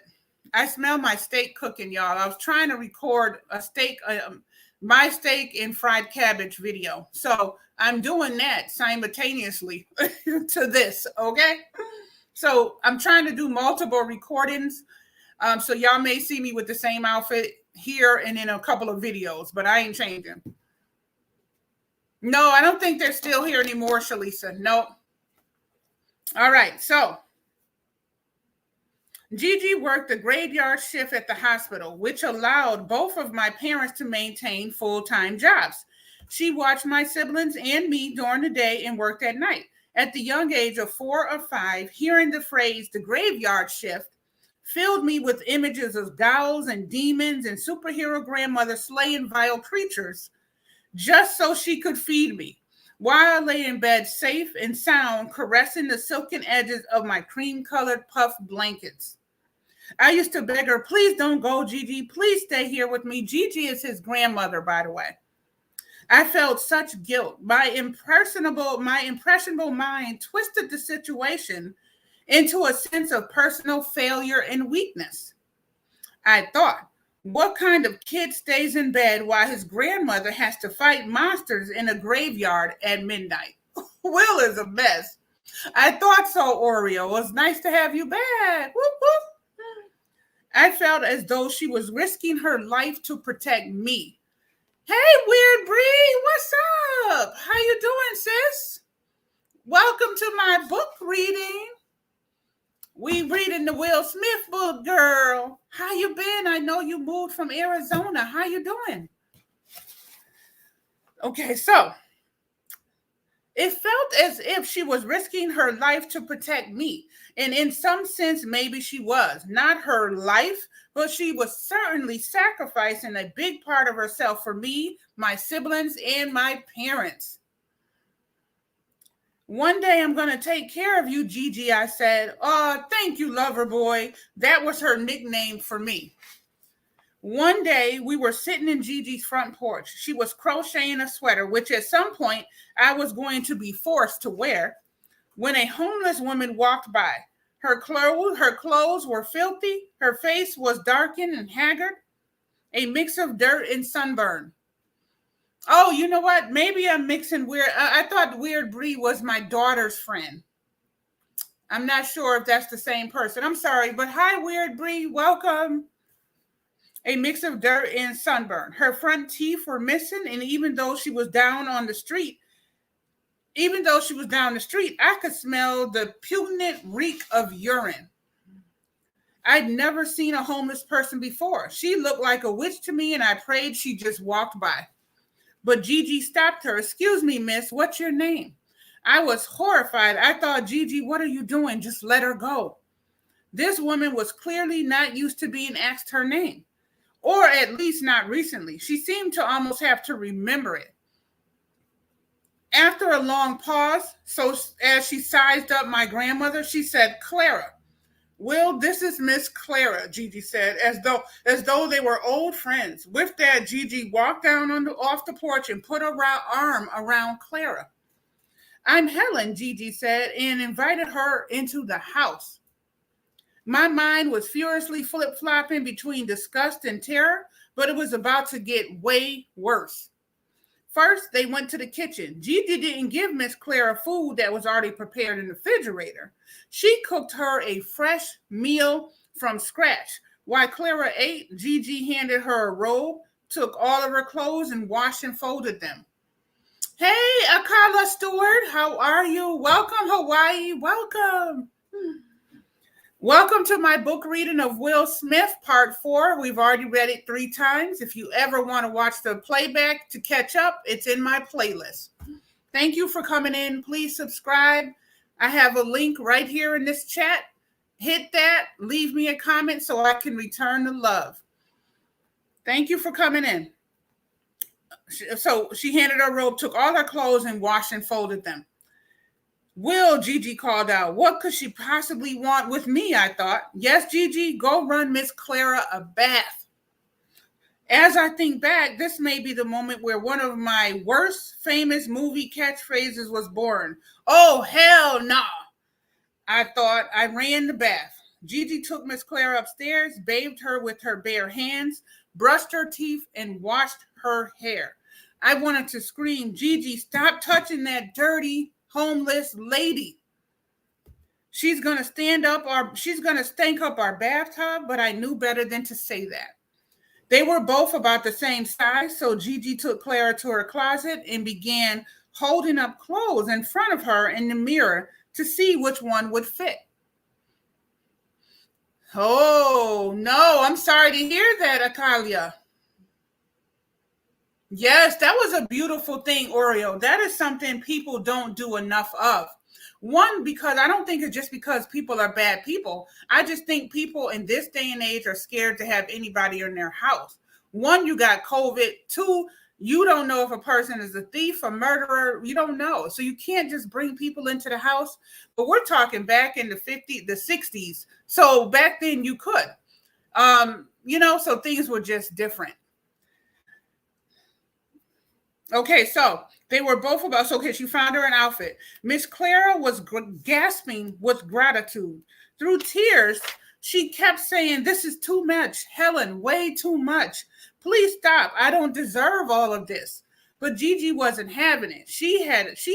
I smell my steak cooking, y'all. I was trying to record a steak, my steak and fried cabbage video. So I'm doing that simultaneously to this, okay? So I'm trying to do multiple recordings. So y'all may see me with the same outfit here and in a couple of videos, but I ain't changing. No, I don't think they're still here anymore, Shalisa. Nope. All right, so Gigi worked a graveyard shift at the hospital, which allowed both of my parents to maintain full-time jobs. She watched my siblings and me during the day and worked at night. At the young age of 4 or 5, hearing the phrase the graveyard shift filled me with images of ghouls and demons and superhero grandmothers slaying vile creatures just so she could feed me. while I lay in bed safe and sound, caressing the silken edges of my cream-colored puff blankets. I used to beg her, please don't go, Gigi. Please stay here with me. Gigi is his grandmother, by the way. I felt such guilt. My impressionable mind twisted the situation into a sense of personal failure and weakness. I thought, what kind of kid stays in bed while his grandmother has to fight monsters in a graveyard at midnight? Will is a mess. I thought so, Oreo. It was nice to have you back. Whoop, whoop. I felt as though she was risking her life to protect me. Hey, Weird Bree, what's up? How you doing, sis? Welcome to my book reading. We reading the Will Smith book, girl. How you been? I know you moved from Arizona. How you doing? Okay, so it felt as if she was risking her life to protect me. And in some sense, maybe she was. Not her life, but she was certainly sacrificing a big part of herself for me, my siblings, and my parents. One day I'm going to take care of you, Gigi, I said. Oh, thank you, lover boy. That was her nickname for me. One day we were sitting in Gigi's front porch. She was crocheting a sweater, which at some point I was going to be forced to wear, when a homeless woman walked by. Her clothes were filthy. Her face was darkened and haggard, a mix of dirt and sunburn. Oh, you know what? Maybe I'm mixing Weird. I thought Weird Bree was my daughter's friend. I'm not sure if that's the same person. I'm sorry, but hi, Weird Bree. Welcome. A mix of dirt and sunburn. Her front teeth were missing, and even though she was down the street, I could smell the pungent reek of urine. I'd never seen a homeless person before. She looked like a witch to me, and I prayed she just walked by. But Gigi stopped her. Excuse me, miss, what's your name? I was horrified. I thought, Gigi, what are you doing? Just let her go. This woman was clearly not used to being asked her name, or at least not recently. She seemed to almost have to remember it. After a long pause, so as she sized up my grandmother, she said, Clara. Will, this is Miss Clara, Gigi said, as though they were old friends. With that, Gigi walked down off the porch and put her arm around Clara. I'm Helen, Gigi said, and invited her into the house. My mind was furiously flip-flopping between disgust and terror, but it was about to get way worse. First, they went to the kitchen. Gigi didn't give Miss Clara food that was already prepared in the refrigerator. She cooked her a fresh meal from scratch. While Clara ate, Gigi handed her a robe, took all of her clothes, and washed and folded them. Hey, Akala Stewart, how are you? Welcome, Hawaii. Welcome. Welcome to my book reading of Will Smith, Part 4. We've already read it 3 times. If you ever want to watch the playback to catch up, it's in my playlist. Thank you for coming in. Please subscribe. I have a link right here in this chat. Hit that. Leave me a comment so I can return the love. Thank you for coming in. So she handed her robe, took all her clothes, and washed and folded them. Will, Gigi called out. What could she possibly want with me, I thought. Yes, Gigi, go run Miss Clara a bath. As I think back, this may be the moment where one of my worst famous movie catchphrases was born. Oh, hell no. I thought. I ran the bath. Gigi took Miss Clara upstairs, bathed her with her bare hands, brushed her teeth, and washed her hair. I wanted to scream, Gigi, stop touching that dirty homeless lady. She's gonna stank up our bathtub, but I knew better than to say that. They were both about the same size, so Gigi took Clara to her closet and began holding up clothes in front of her in the mirror to see which one would fit. Oh, no, I'm sorry to hear that, Akalia. Yes, that was a beautiful thing, Oreo. That is something people don't do enough of. One, because I don't think it's just because people are bad people. I just think people in this day and age are scared to have anybody in their house. One, you got COVID. 2, You don't know if a person is a thief, a murderer. You don't know. So you can't just bring people into the house. But we're talking back in the 50s, the 60s. So back then you could. So things were just different. Okay, so they were both about, so okay, she found her an outfit. Miss Clara was gasping with gratitude. Through tears, she kept saying, "This is too much, Helen, way too much. Please stop. I don't deserve all of this." But Gigi wasn't having it. She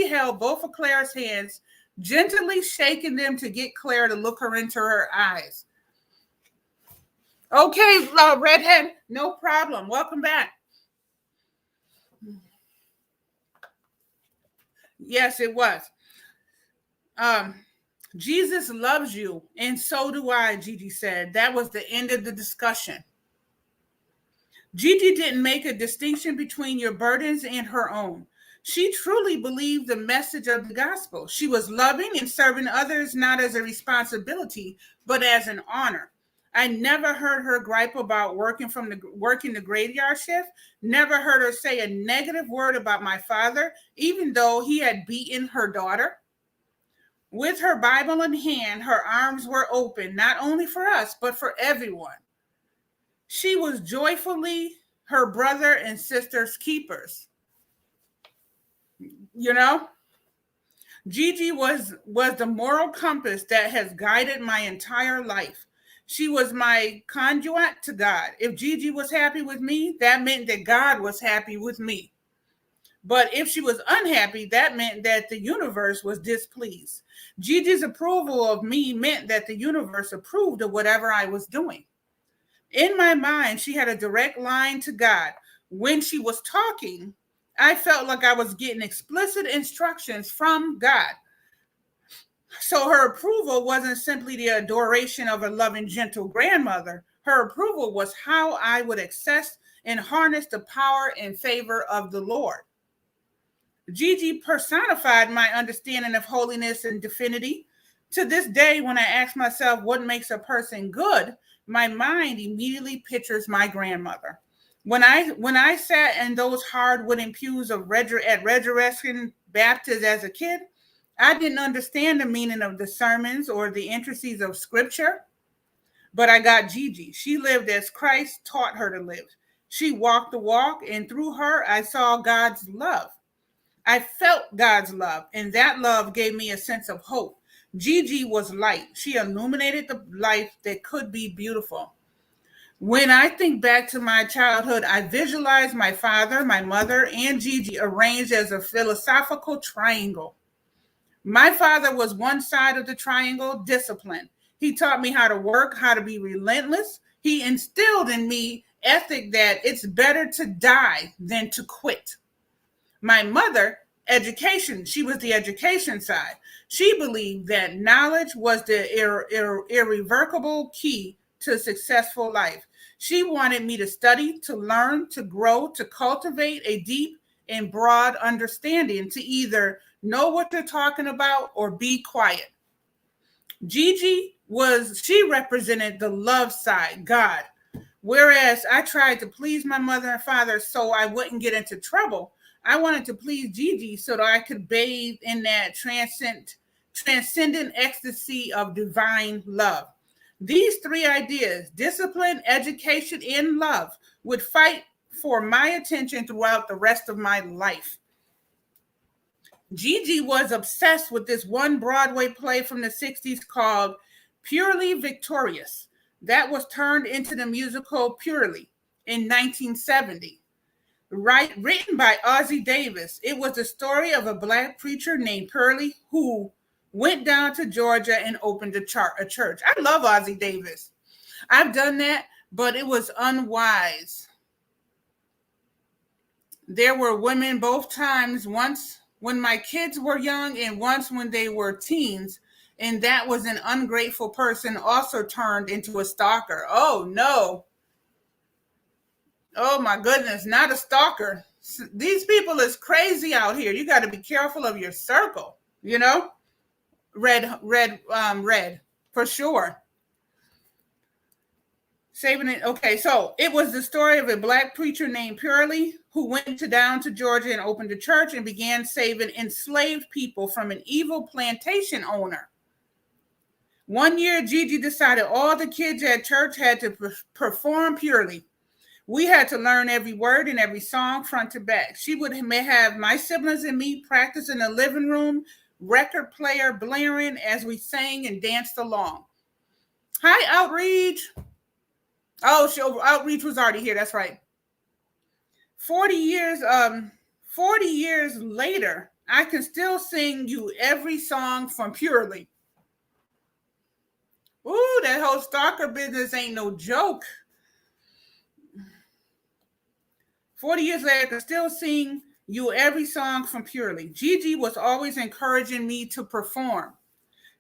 held both of Clara's hands, gently shaking them to get Clara to look her into her eyes. Okay, redhead, no problem. Welcome back. Yes, it was. Jesus loves you, and so do I, Gigi said. That was the end of the discussion. Gigi didn't make a distinction between your burdens and her own. She truly believed the message of the gospel. She was loving and serving others not as a responsibility, but as an honor. I never heard her gripe about working the graveyard shift. Never heard her say a negative word about my father, even though he had beaten her daughter. With her Bible in hand, her arms were open, not only for us, but for everyone. She was joyfully her brother and sister's keepers. You know, Gigi was the moral compass that has guided my entire life. She was my conduit to God. If Gigi was happy with me, that meant that God was happy with me. But if she was unhappy, that meant that the universe was displeased. Gigi's approval of me meant that the universe approved of whatever I was doing. In my mind, she had a direct line to God. When she was talking, I felt like I was getting explicit instructions from God. So her approval wasn't simply the adoration of a loving, gentle grandmother. Her approval was how I would access and harness the power and favor of the Lord. Gigi personified my understanding of holiness and divinity. To this day, when I ask myself what makes a person good, my mind immediately pictures my grandmother. When I sat in those hard wooden pews at Resurrection Baptist as a kid, I didn't understand the meaning of the sermons or the intricacies of scripture, but I got Gigi. She lived as Christ taught her to live. She walked the walk, and through her, I saw God's love. I felt God's love, and that love gave me a sense of hope. Gigi was light. She illuminated the life that could be beautiful. When I think back to my childhood, I visualize my father, my mother, and Gigi arranged as a philosophical triangle. My father was one side of the triangle, discipline. He taught me how to work, how to be relentless. He instilled in me ethic that it's better to die than to quit. My mother, education. She was the education side. She believed that knowledge was the irrevocable key to a successful life. She wanted me to study, to learn, to grow, to cultivate a deep and broad understanding, to either know what they're talking about or be quiet. Gigi she represented the love side, God. Whereas I tried to please my mother and father so I wouldn't get into trouble, I wanted to please Gigi so that I could bathe in that transcendent ecstasy of divine love. These three ideas, discipline, education, and love, would fight for my attention throughout the rest of my life. Gigi was obsessed with this one Broadway play from the 60s called Purely Victorious. That was turned into the musical Purely in 1970. Written by Ossie Davis. It was the story of a Black preacher named Pearlie who went down to Georgia and opened a church. I love Ossie Davis. I've done that, but it was unwise. There were women both times, once when my kids were young and once when they were teens, and that was an ungrateful person also turned into a stalker. Oh, no. Oh my goodness, not a stalker. These people is crazy out here. You got to be careful of your circle, you know? Red, for sure. Saving it. Okay, so it was the story of a black preacher named Peoria who went down to Georgia and opened a church and began saving enslaved people from an evil plantation owner. One year, Gigi decided all the kids at church had to perform purely. We had to learn every word and every song front to back. She would have my siblings and me practice in the living room, record player blaring as we sang and danced along. Hi, Outreach. Oh, Outreach was already here. That's right. 40 years later, I can still sing you every song from Purely. Ooh, that whole stalker business ain't no joke. 40 years later, I can still sing you every song from Purely. Gigi was always encouraging me to perform.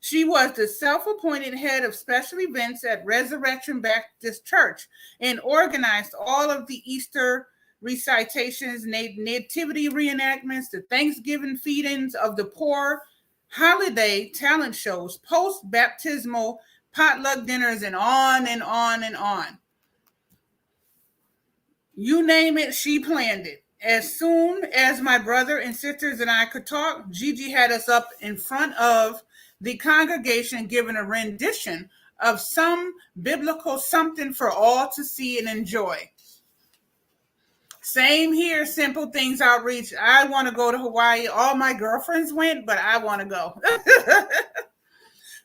She was the self-appointed head of special events at Resurrection Baptist Church and organized all of the Easter recitations, nativity reenactments, the Thanksgiving feedings of the poor, holiday talent shows, post-baptismal potluck dinners, and on and on and on. You name it, she planned it. As soon as my brother and sisters and I could talk, Gigi had us up in front of the congregation giving a rendition of some biblical something for all to see and enjoy. Same here, Simple Things Outreach. I want to go to Hawaii. All my girlfriends went, but I want to go.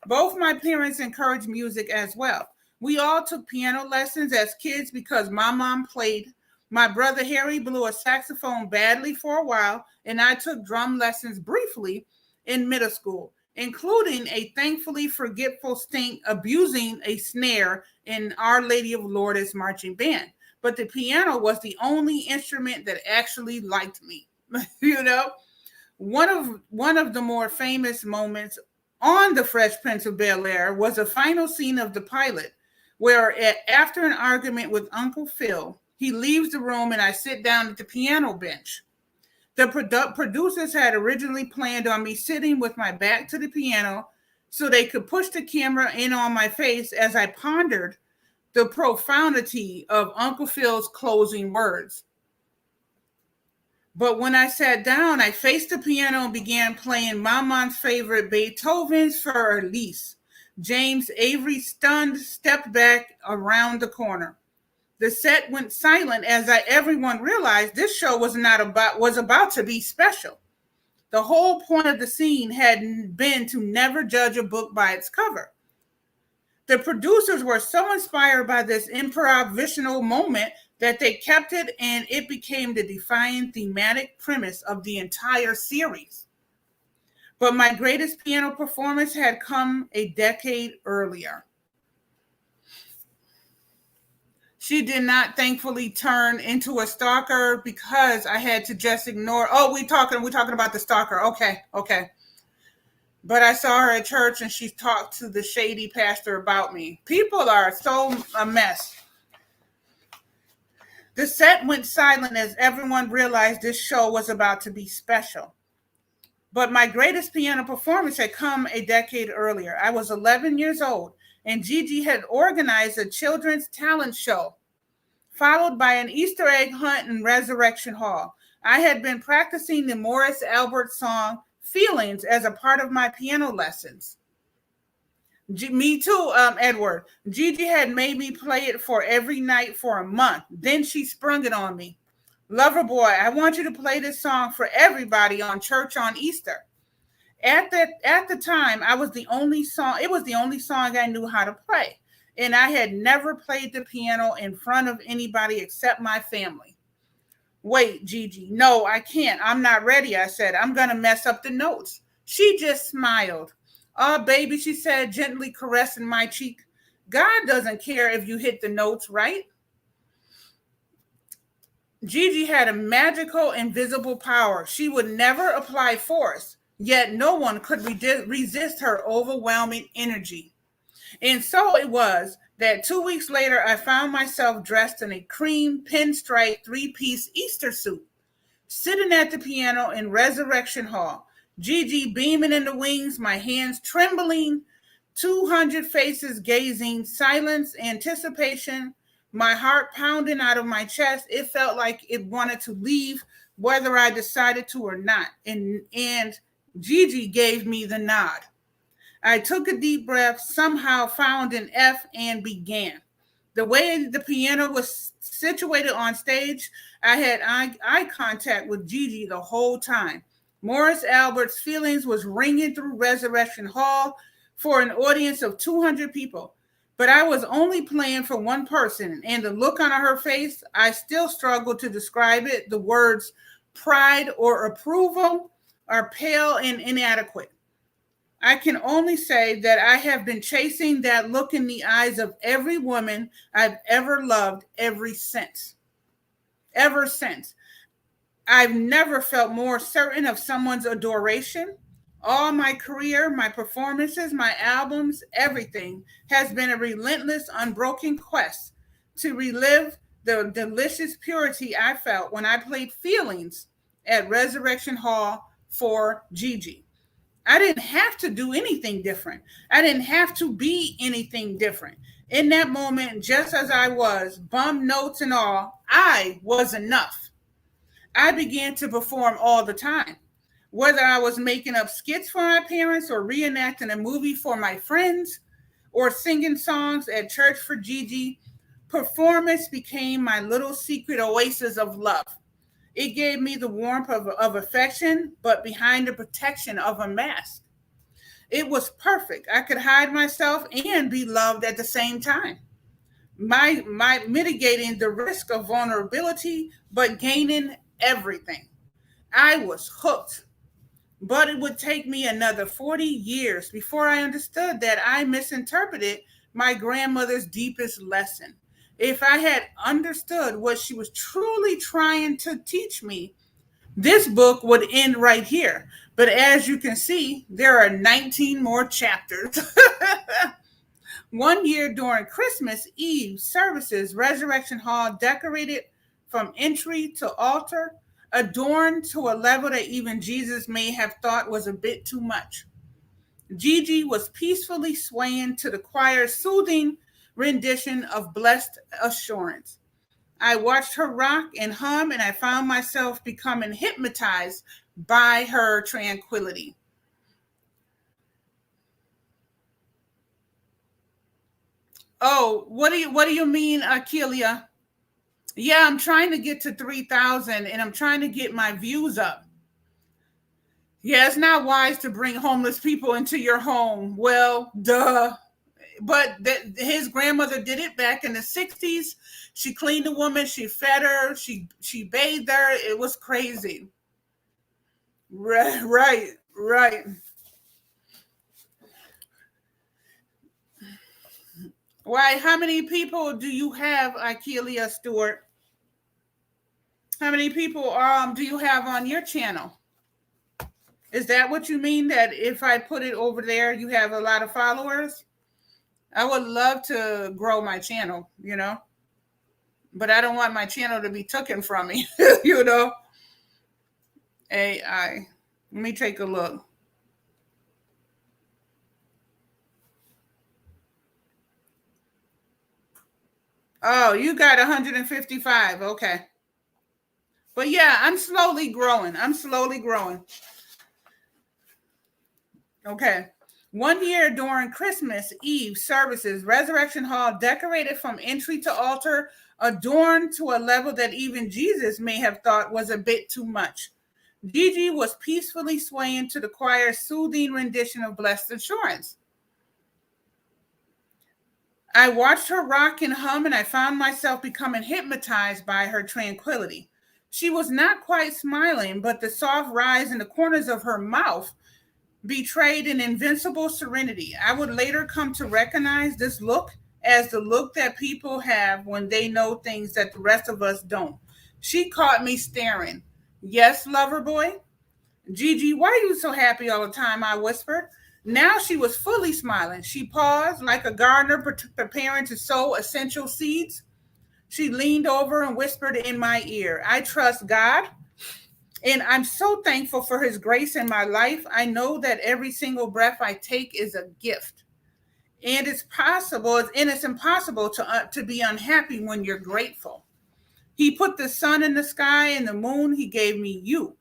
Both my parents encouraged music as well. We all took piano lessons as kids because my mom played. My brother Harry blew a saxophone badly for a while, and I took drum lessons briefly in middle school, including a thankfully forgetful stink abusing a snare in Our Lady of Lourdes marching band. But the piano was the only instrument that actually liked me. You know, one of the more famous moments on The Fresh Prince of Bel-Air was the final scene of the pilot, where after an argument with Uncle Phil, he leaves the room and I sit down at the piano bench. The producers had originally planned on me sitting with my back to the piano so they could push the camera in on my face as I pondered the profundity of Uncle Phil's closing words. But when I sat down, I faced the piano and began playing Mama's favorite Beethoven's Für Elise. James Avery, stunned, stepped back around the corner. The set went silent as everyone realized this show was about to be special. The whole point of the scene had been to never judge a book by its cover. The producers were so inspired by this improvisational moment that they kept it, and it became the defining thematic premise of the entire series. But my greatest piano performance had come a decade earlier. She did not thankfully turn into a stalker because I had to just ignore. Oh, we're talking about the stalker. Okay. But I saw her at church and she talked to the shady pastor about me. People are so a mess. The set went silent as everyone realized this show was about to be special. But my greatest piano performance had come a decade earlier. I was 11 years old, and Gigi had organized a children's talent show, followed by an Easter egg hunt in Resurrection Hall. I had been practicing the Morris Albert song, Feelings, as a part of my piano lessons. Me too, Edward. Gigi had made me play it for every night for a month. Then she sprung it on me. Lover boy, I want you to play this song for everybody on church on Easter. At the time, it was the only song I knew how to play. And I had never played the piano in front of anybody except my family. Wait, Gigi, no, I can't. I'm not ready, I said. I'm going to mess up the notes. She just smiled. Oh, baby, she said, gently caressing my cheek. God doesn't care if you hit the notes, right? Gigi had a magical, invisible power. She would never apply force, yet no one could resist her overwhelming energy. And so it was that 2 weeks later, I found myself dressed in a cream pinstripe 3-piece Easter suit, sitting at the piano in Resurrection Hall, Gigi beaming in the wings, my hands trembling, 200 faces gazing, silence, anticipation, My heart pounding out of my chest. It felt like it wanted to leave whether I decided to or not. And Gigi gave me the nod. I took a deep breath, somehow found an F, and began. The way the piano was situated on stage, I had eye contact with Gigi the whole time. Morris Albert's feelings was ringing through Resurrection Hall for an audience of 200 people. But I was only playing for one person, and the look on her face, I still struggle to describe it. The words pride or approval are pale and inadequate. I can only say that I have been chasing that look in the eyes of every woman I've ever loved ever since. Ever since. I've never felt more certain of someone's adoration. All my career, my performances, my albums, everything has been a relentless, unbroken quest to relive the delicious purity I felt when I played Feelings at Resurrection Hall for Gigi. I didn't have to do anything different. I didn't have to be anything different. In that moment, just as I was, bum notes and all, I was enough. I began to perform all the time. Whether I was making up skits for my parents or reenacting a movie for my friends or singing songs at church for Gigi, performance became my little secret oasis of love. It gave me the warmth of affection, but behind the protection of a mask. It was perfect. I could hide myself and be loved at the same time. My mitigating the risk of vulnerability, but gaining everything. I was hooked. But it would take me another 40 years before I understood that I misinterpreted my grandmother's deepest lesson. If I had understood what she was truly trying to teach me, this book would end right here. But as you can see, there are 19 more chapters. One year during Christmas Eve services, Resurrection Hall decorated from entry to altar, adorned to a level that even Jesus may have thought was a bit too much. Gigi was peacefully swaying to the choir's soothing rendition of Blessed Assurance. I watched her rock and hum, and I found myself becoming hypnotized by her tranquility. Oh, what do you mean, Akelia? Yeah, I'm trying to get to 3,000 and I'm trying to get my views up. Yeah, it's not wise to bring homeless people into your home. Well, duh. But his grandmother did it back in the 60s. She cleaned the woman, she fed her, she bathed her. It was crazy. Right, right, right. Why? How many people do you have, Akelia Stewart? How many people do you have on your channel? Is that what you mean? That if I put it over there, you have a lot of followers? I would love to grow my channel, but I don't want my channel to be taken from me, AI. Let me take a look. Oh, you got 155. Okay. But yeah, I'm slowly growing. Okay. One year during Christmas Eve services, Resurrection Hall decorated from entry to altar, adorned to a level that even Jesus may have thought was a bit too much. Gigi was peacefully swaying to the choir's soothing rendition of Blessed Assurance. I watched her rock and hum, and I found myself becoming hypnotized by her tranquility. She was not quite smiling, but the soft rise in the corners of her mouth betrayed an invincible serenity. I would later come to recognize this look as the look that people have when they know things that the rest of us don't. She caught me staring. Yes, lover boy? Gigi, why are you so happy all the time? I whispered. Now she was fully smiling. She paused like a gardener preparing to sow essential seeds. She leaned over and whispered in my ear, I trust God, and I'm so thankful for his grace in my life. I know that every single breath I take is a gift. And it's impossible to be unhappy when you're grateful. He put the sun in the sky and the moon. He gave me you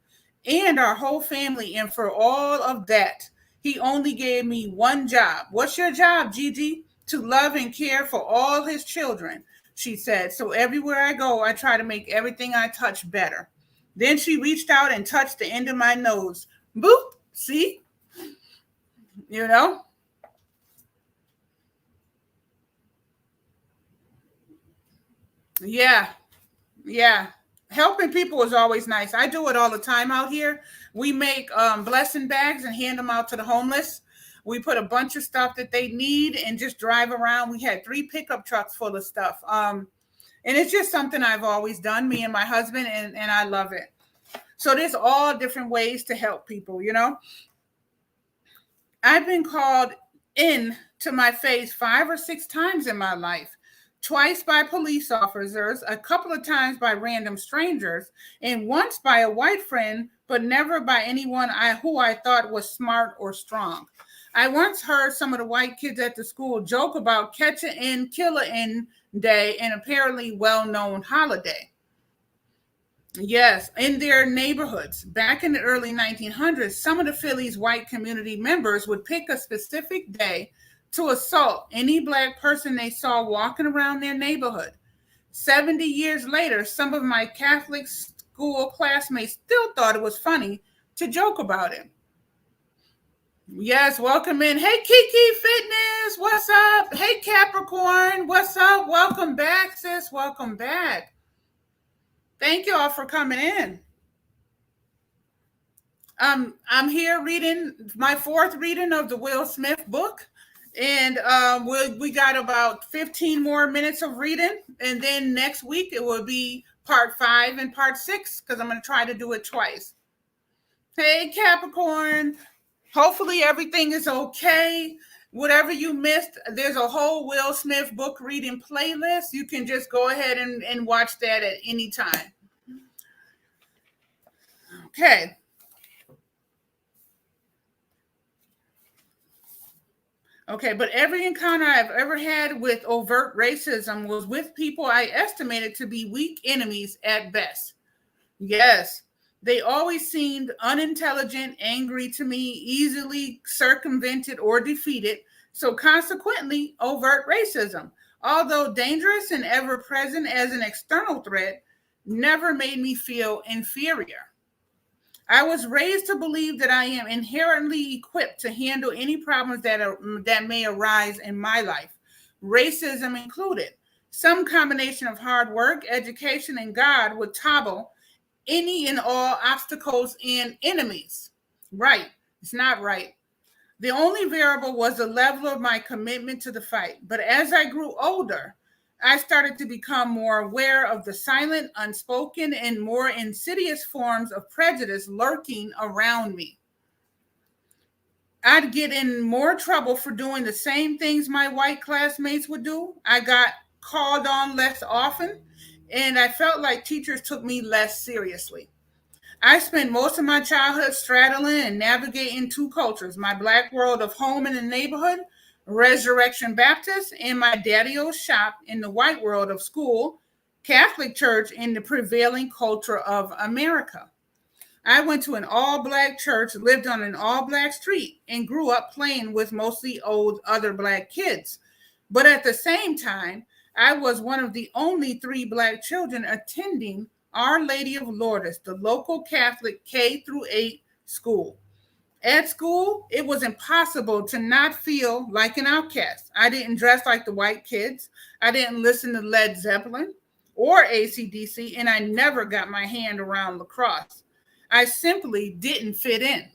and our whole family. And for all of that, he only gave me one job. What's your job, Gigi? To love and care for all his children, she said. So everywhere I go, I try to make everything I touch better. Then she reached out and touched the end of my nose. Boop. See? You know? Yeah. Yeah. Helping people is always nice. I do it all the time out here. We make blessing bags and hand them out to the homeless. We put a bunch of stuff that they need and just drive around. We had 3 pickup trucks full of stuff. And it's just something I've always done, me and my husband, and I love it. So there's all different ways to help people, you know. I've been called in to my face 5 or 6 times in my life. Twice by police officers, a couple of times by random strangers, and once by a white friend, but never by anyone who I thought was smart or strong. I once heard some of the white kids at the school joke about Catch-a-in, Kill-a-in Day, an apparently well-known holiday. Yes, in their neighborhoods. Back in the early 1900s, some of the Philly's white community members would pick a specific day to assault any black person they saw walking around their neighborhood. 70 years later, some of my Catholic school classmates still thought it was funny to joke about it. Yes, welcome in. Hey, Kiki Fitness, what's up? Hey, Capricorn, what's up? Welcome back, sis. Welcome back. Thank you all for coming in. I'm here reading my 4th reading of the Will Smith book. And we got about 15 more minutes of reading. And then next week it will be part 5 and part 6 because I'm going to try to do it twice. Hey, Capricorn. Hopefully everything is okay. Whatever you missed, there's a whole Will Smith book reading playlist. You can just go ahead and watch that at any time. Okay. Okay, but every encounter I've ever had with overt racism was with people I estimated to be weak enemies at best. Yes, they always seemed unintelligent, angry to me, easily circumvented or defeated. So consequently, overt racism, although dangerous and ever present as an external threat, never made me feel inferior. I was raised to believe that I am inherently equipped to handle any problems that may arise in my life, racism included. Some combination of hard work, education, and God would topple any and all obstacles and enemies. Right. It's not right. The only variable was the level of my commitment to the fight. But as I grew older, I started to become more aware of the silent, unspoken, and more insidious forms of prejudice lurking around me. I'd get in more trouble for doing the same things my white classmates would do. I got called on less often, and I felt like teachers took me less seriously. I spent most of my childhood straddling and navigating 2 cultures, my black world of home and the neighborhood, Resurrection Baptist, and my daddy-o's shop in the white world of school, Catholic church, and the prevailing culture of America. I went to an all-black church, lived on an all-black street, and grew up playing with mostly old other black kids. But at the same time, I was one of the only 3 black children attending Our Lady of Lourdes, the local Catholic K-8 school. At school, it was impossible to not feel like an outcast. I didn't dress like the white kids. I didn't listen to Led Zeppelin or AC/DC, and I never got my hand around lacrosse. I simply didn't fit in.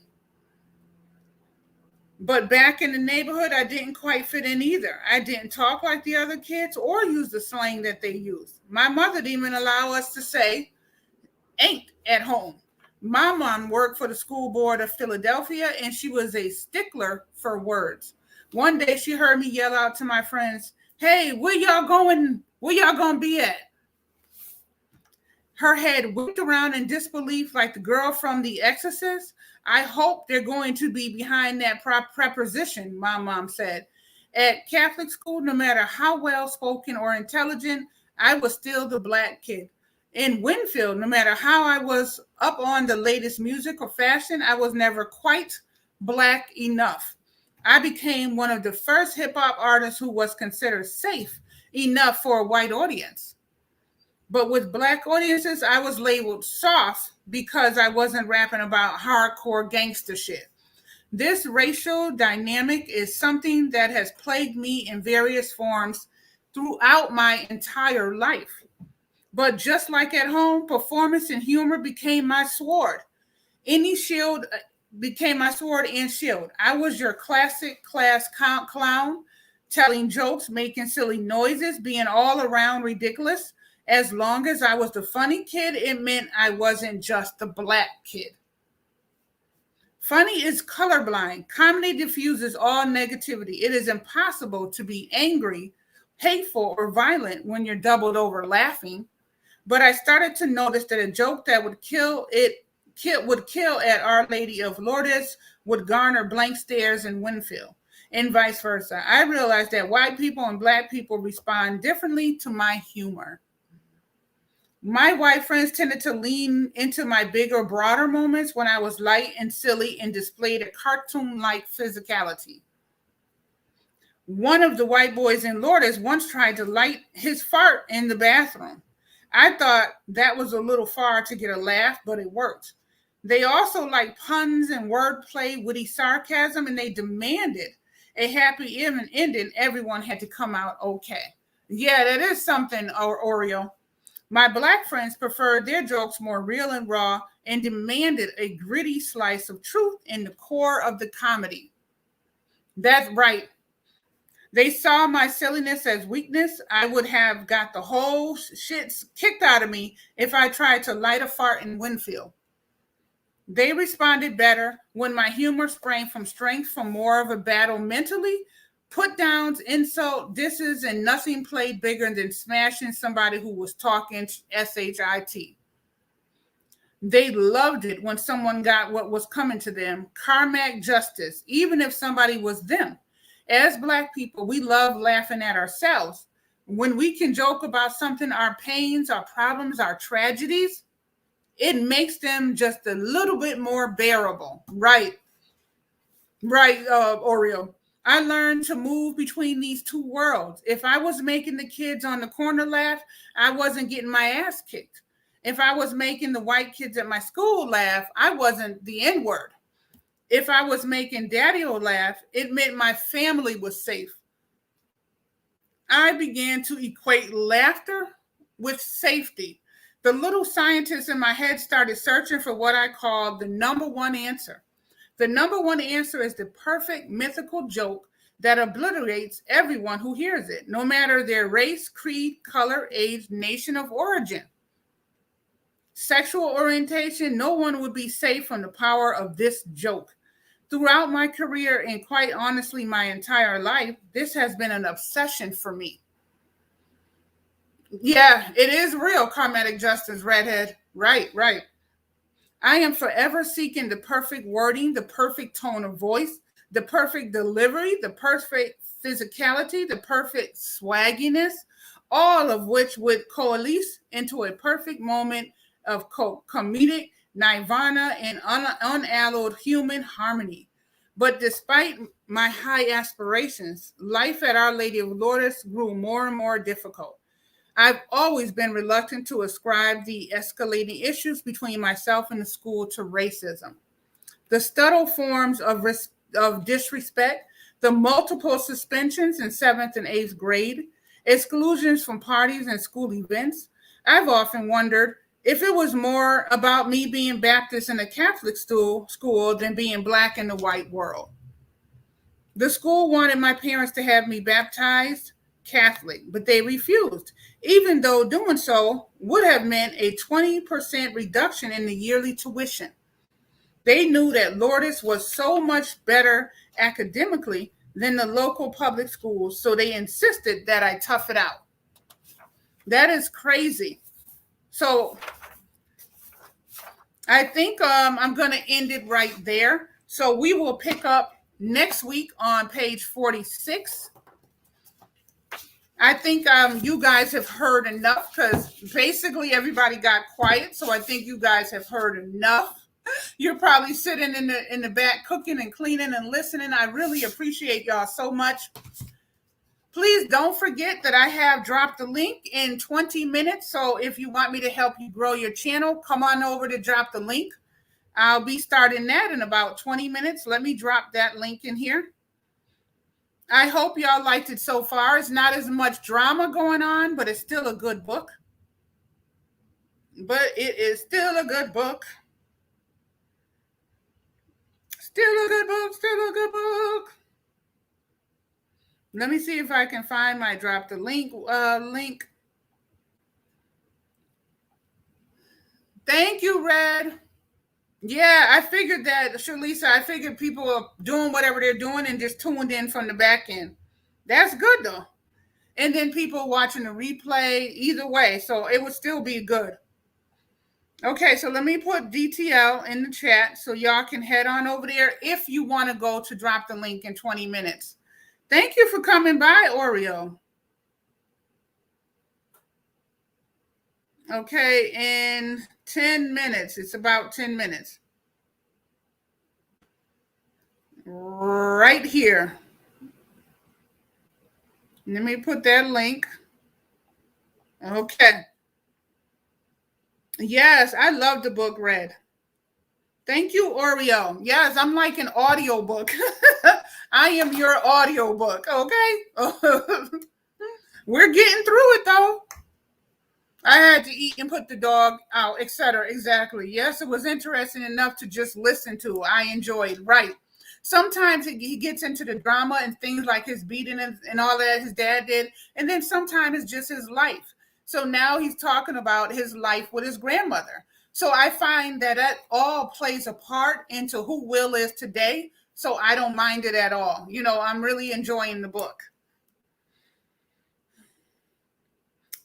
But back in the neighborhood, I didn't quite fit in either. I didn't talk like the other kids or use the slang that they used. My mother didn't even allow us to say ain't at home. My mom worked for the school board of Philadelphia, and she was a stickler for words. One day she heard me yell out to my friends, "Hey, where y'all going? Where y'all gonna be at?" Her head whipped around in disbelief like the girl from The Exorcist. "I hope they're going to be behind that preposition," my mom said. At Catholic school, no matter how well spoken or intelligent, I was still the black kid. In Winfield, no matter how I was up on the latest music or fashion, I was never quite black enough. I became one of the first hip hop artists who was considered safe enough for a white audience. But with black audiences, I was labeled soft because I wasn't rapping about hardcore gangster shit. This racial dynamic is something that has plagued me in various forms throughout my entire life. But just like at home, performance and humor became my sword. Any shield became my sword and shield. I was your classic class clown, telling jokes, making silly noises, being all around ridiculous. As long as I was the funny kid, it meant I wasn't just the black kid. Funny is colorblind. Comedy diffuses all negativity. It is impossible to be angry, hateful, or violent when you're doubled over laughing. But I started to notice that a joke that would kill at Our Lady of Lourdes would garner blank stares in Winfield, and vice versa. I realized that white people and black people respond differently to my humor. My white friends tended to lean into my bigger, broader moments when I was light and silly and displayed a cartoon-like physicality. One of the white boys in Lourdes once tried to light his fart in the bathroom. I thought that was a little far to get a laugh, but it worked. They also liked puns and wordplay, witty sarcasm, and they demanded a happy ending. Everyone had to come out okay. Yeah, that is something, Oreo. My black friends preferred their jokes more real and raw and demanded a gritty slice of truth in the core of the comedy. That's right. They saw my silliness as weakness. I would have got the whole shit kicked out of me if I tried to light a fart in Winfield. They responded better when my humor sprang from strength from more of a battle mentally. Put downs, insult, disses, and nothing played bigger than smashing somebody who was talking shit. They loved it when someone got what was coming to them, karmic justice, even if somebody was them. As black people, we love laughing at ourselves. When we can joke about something, our pains, our problems, our tragedies, it makes them just a little bit more bearable. Right, Oreo. I learned to move between these two worlds. If I was making the kids on the corner laugh, I wasn't getting my ass kicked. If I was making the white kids at my school laugh, I wasn't the N-word. If I was making Daddy-O laugh, it meant my family was safe. I began to equate laughter with safety. The little scientist in my head started searching for what I called the number one answer. The number one answer is the perfect mythical joke that obliterates everyone who hears it, no matter their race, creed, color, age, nation of origin. Sexual orientation, no one would be safe from the power of this joke. Throughout my career and quite honestly my entire life, this has been an obsession for me. Yeah, it is real, karmatic justice, redhead. Right. I am forever seeking the perfect wording, the perfect tone of voice, the perfect delivery, the perfect physicality, the perfect swagginess, all of which would coalesce into a perfect moment of comedic nirvana and unalloyed human harmony. But despite my high aspirations, life at Our Lady of Lourdes grew more and more difficult. I've always been reluctant to ascribe the escalating issues between myself and the school to racism. The subtle forms of disrespect, the multiple suspensions in 7th and 8th grade, exclusions from parties and school events. I've often wondered if it was more about me being Baptist in a Catholic school than being black in the white world. The school wanted my parents to have me baptized Catholic, but they refused, even though doing so would have meant a 20% reduction in the yearly tuition. They knew that Lourdes was so much better academically than the local public schools, so they insisted that I tough it out. That is crazy. So I think I'm going to end it right there. So we will pick up next week on page 46. I think you guys have heard enough because basically everybody got quiet. So I think you guys have heard enough. You're probably sitting in the back cooking and cleaning and listening. I really appreciate y'all so much. Please don't forget that I have dropped the link in 20 minutes. So if you want me to help you grow your channel, come on over to drop the link. I'll be starting that in about 20 minutes. Let me drop that link in here. I hope y'all liked it so far. It's not as much drama going on, but it's still a good book. But it is still a good book. Still a good book. Still a good book. Let me see if I can find my drop the link link. Thank you, Red. Yeah, I figured that, Shalisa. I figured people are doing whatever they're doing and just tuned in from the back end. That's good though. And then people watching the replay, either way. So it would still be good. Okay, so let me put DTL in the chat so y'all can head on over there if you want to go to drop the link in 20 minutes. Thank you for coming by, Oreo. Okay, in 10 minutes. It's about 10 minutes. Right here. Let me put that link. Okay. Yes, I love the book, Red. Thank you, Oreo. Yes, I'm like an audio book. I am your audio book, okay? We're getting through it, though. I had to eat and put the dog out, etc. Exactly. Yes, it was interesting enough to just listen to. I enjoyed, right. Sometimes he gets into the drama and things like his beating and all that his dad did. And then sometimes it's just his life. So now he's talking about his life with his grandmother. So I find that all plays a part into who Will is today. So I don't mind it at all. You know, I'm really enjoying the book.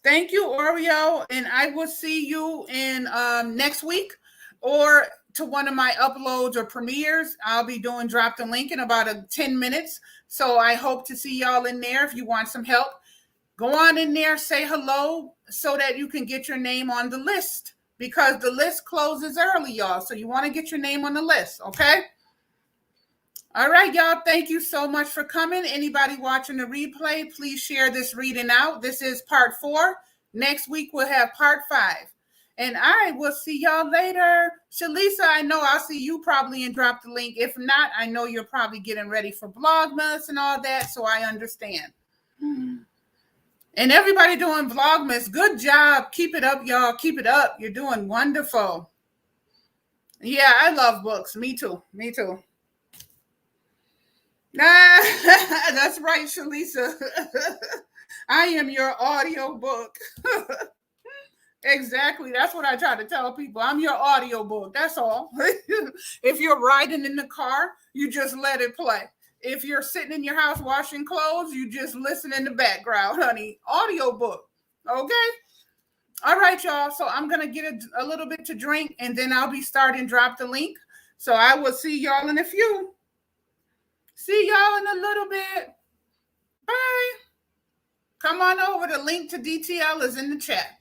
Thank you, Oreo. And I will see you in next week or to one of my uploads or premieres. I'll be doing drop the link in about 10 minutes. So I hope to see y'all in there. If you want some help, go on in there, say hello so that you can get your name on the list because the list closes early, y'all. So you want to get your name on the list, okay? All right, y'all. Thank you so much for coming. Anybody watching the replay, please share this reading out. This is part 4. Next week, we'll have part 5. And I will see y'all later. Shalisa, I know I'll see you probably and drop the link. If not, I know you're probably getting ready for Vlogmas and all that, so I understand. And everybody doing Vlogmas, good job. Keep it up, y'all. Keep it up. You're doing wonderful. Yeah, I love books. Me too. Me too. That's right, Shalisa. I am your audio book. Exactly. That's what I try to tell people. I'm your audio book. That's all. If you're riding in the car, you just let it play. If you're sitting in your house washing clothes, you just listen in the background, honey. Audio book. Okay? All right, y'all. So I'm going to get a little bit to drink, and then I'll be starting drop the link. So I will see y'all in a few. See y'all in a little bit. Bye. Come on over. The link to DTL is in the chat.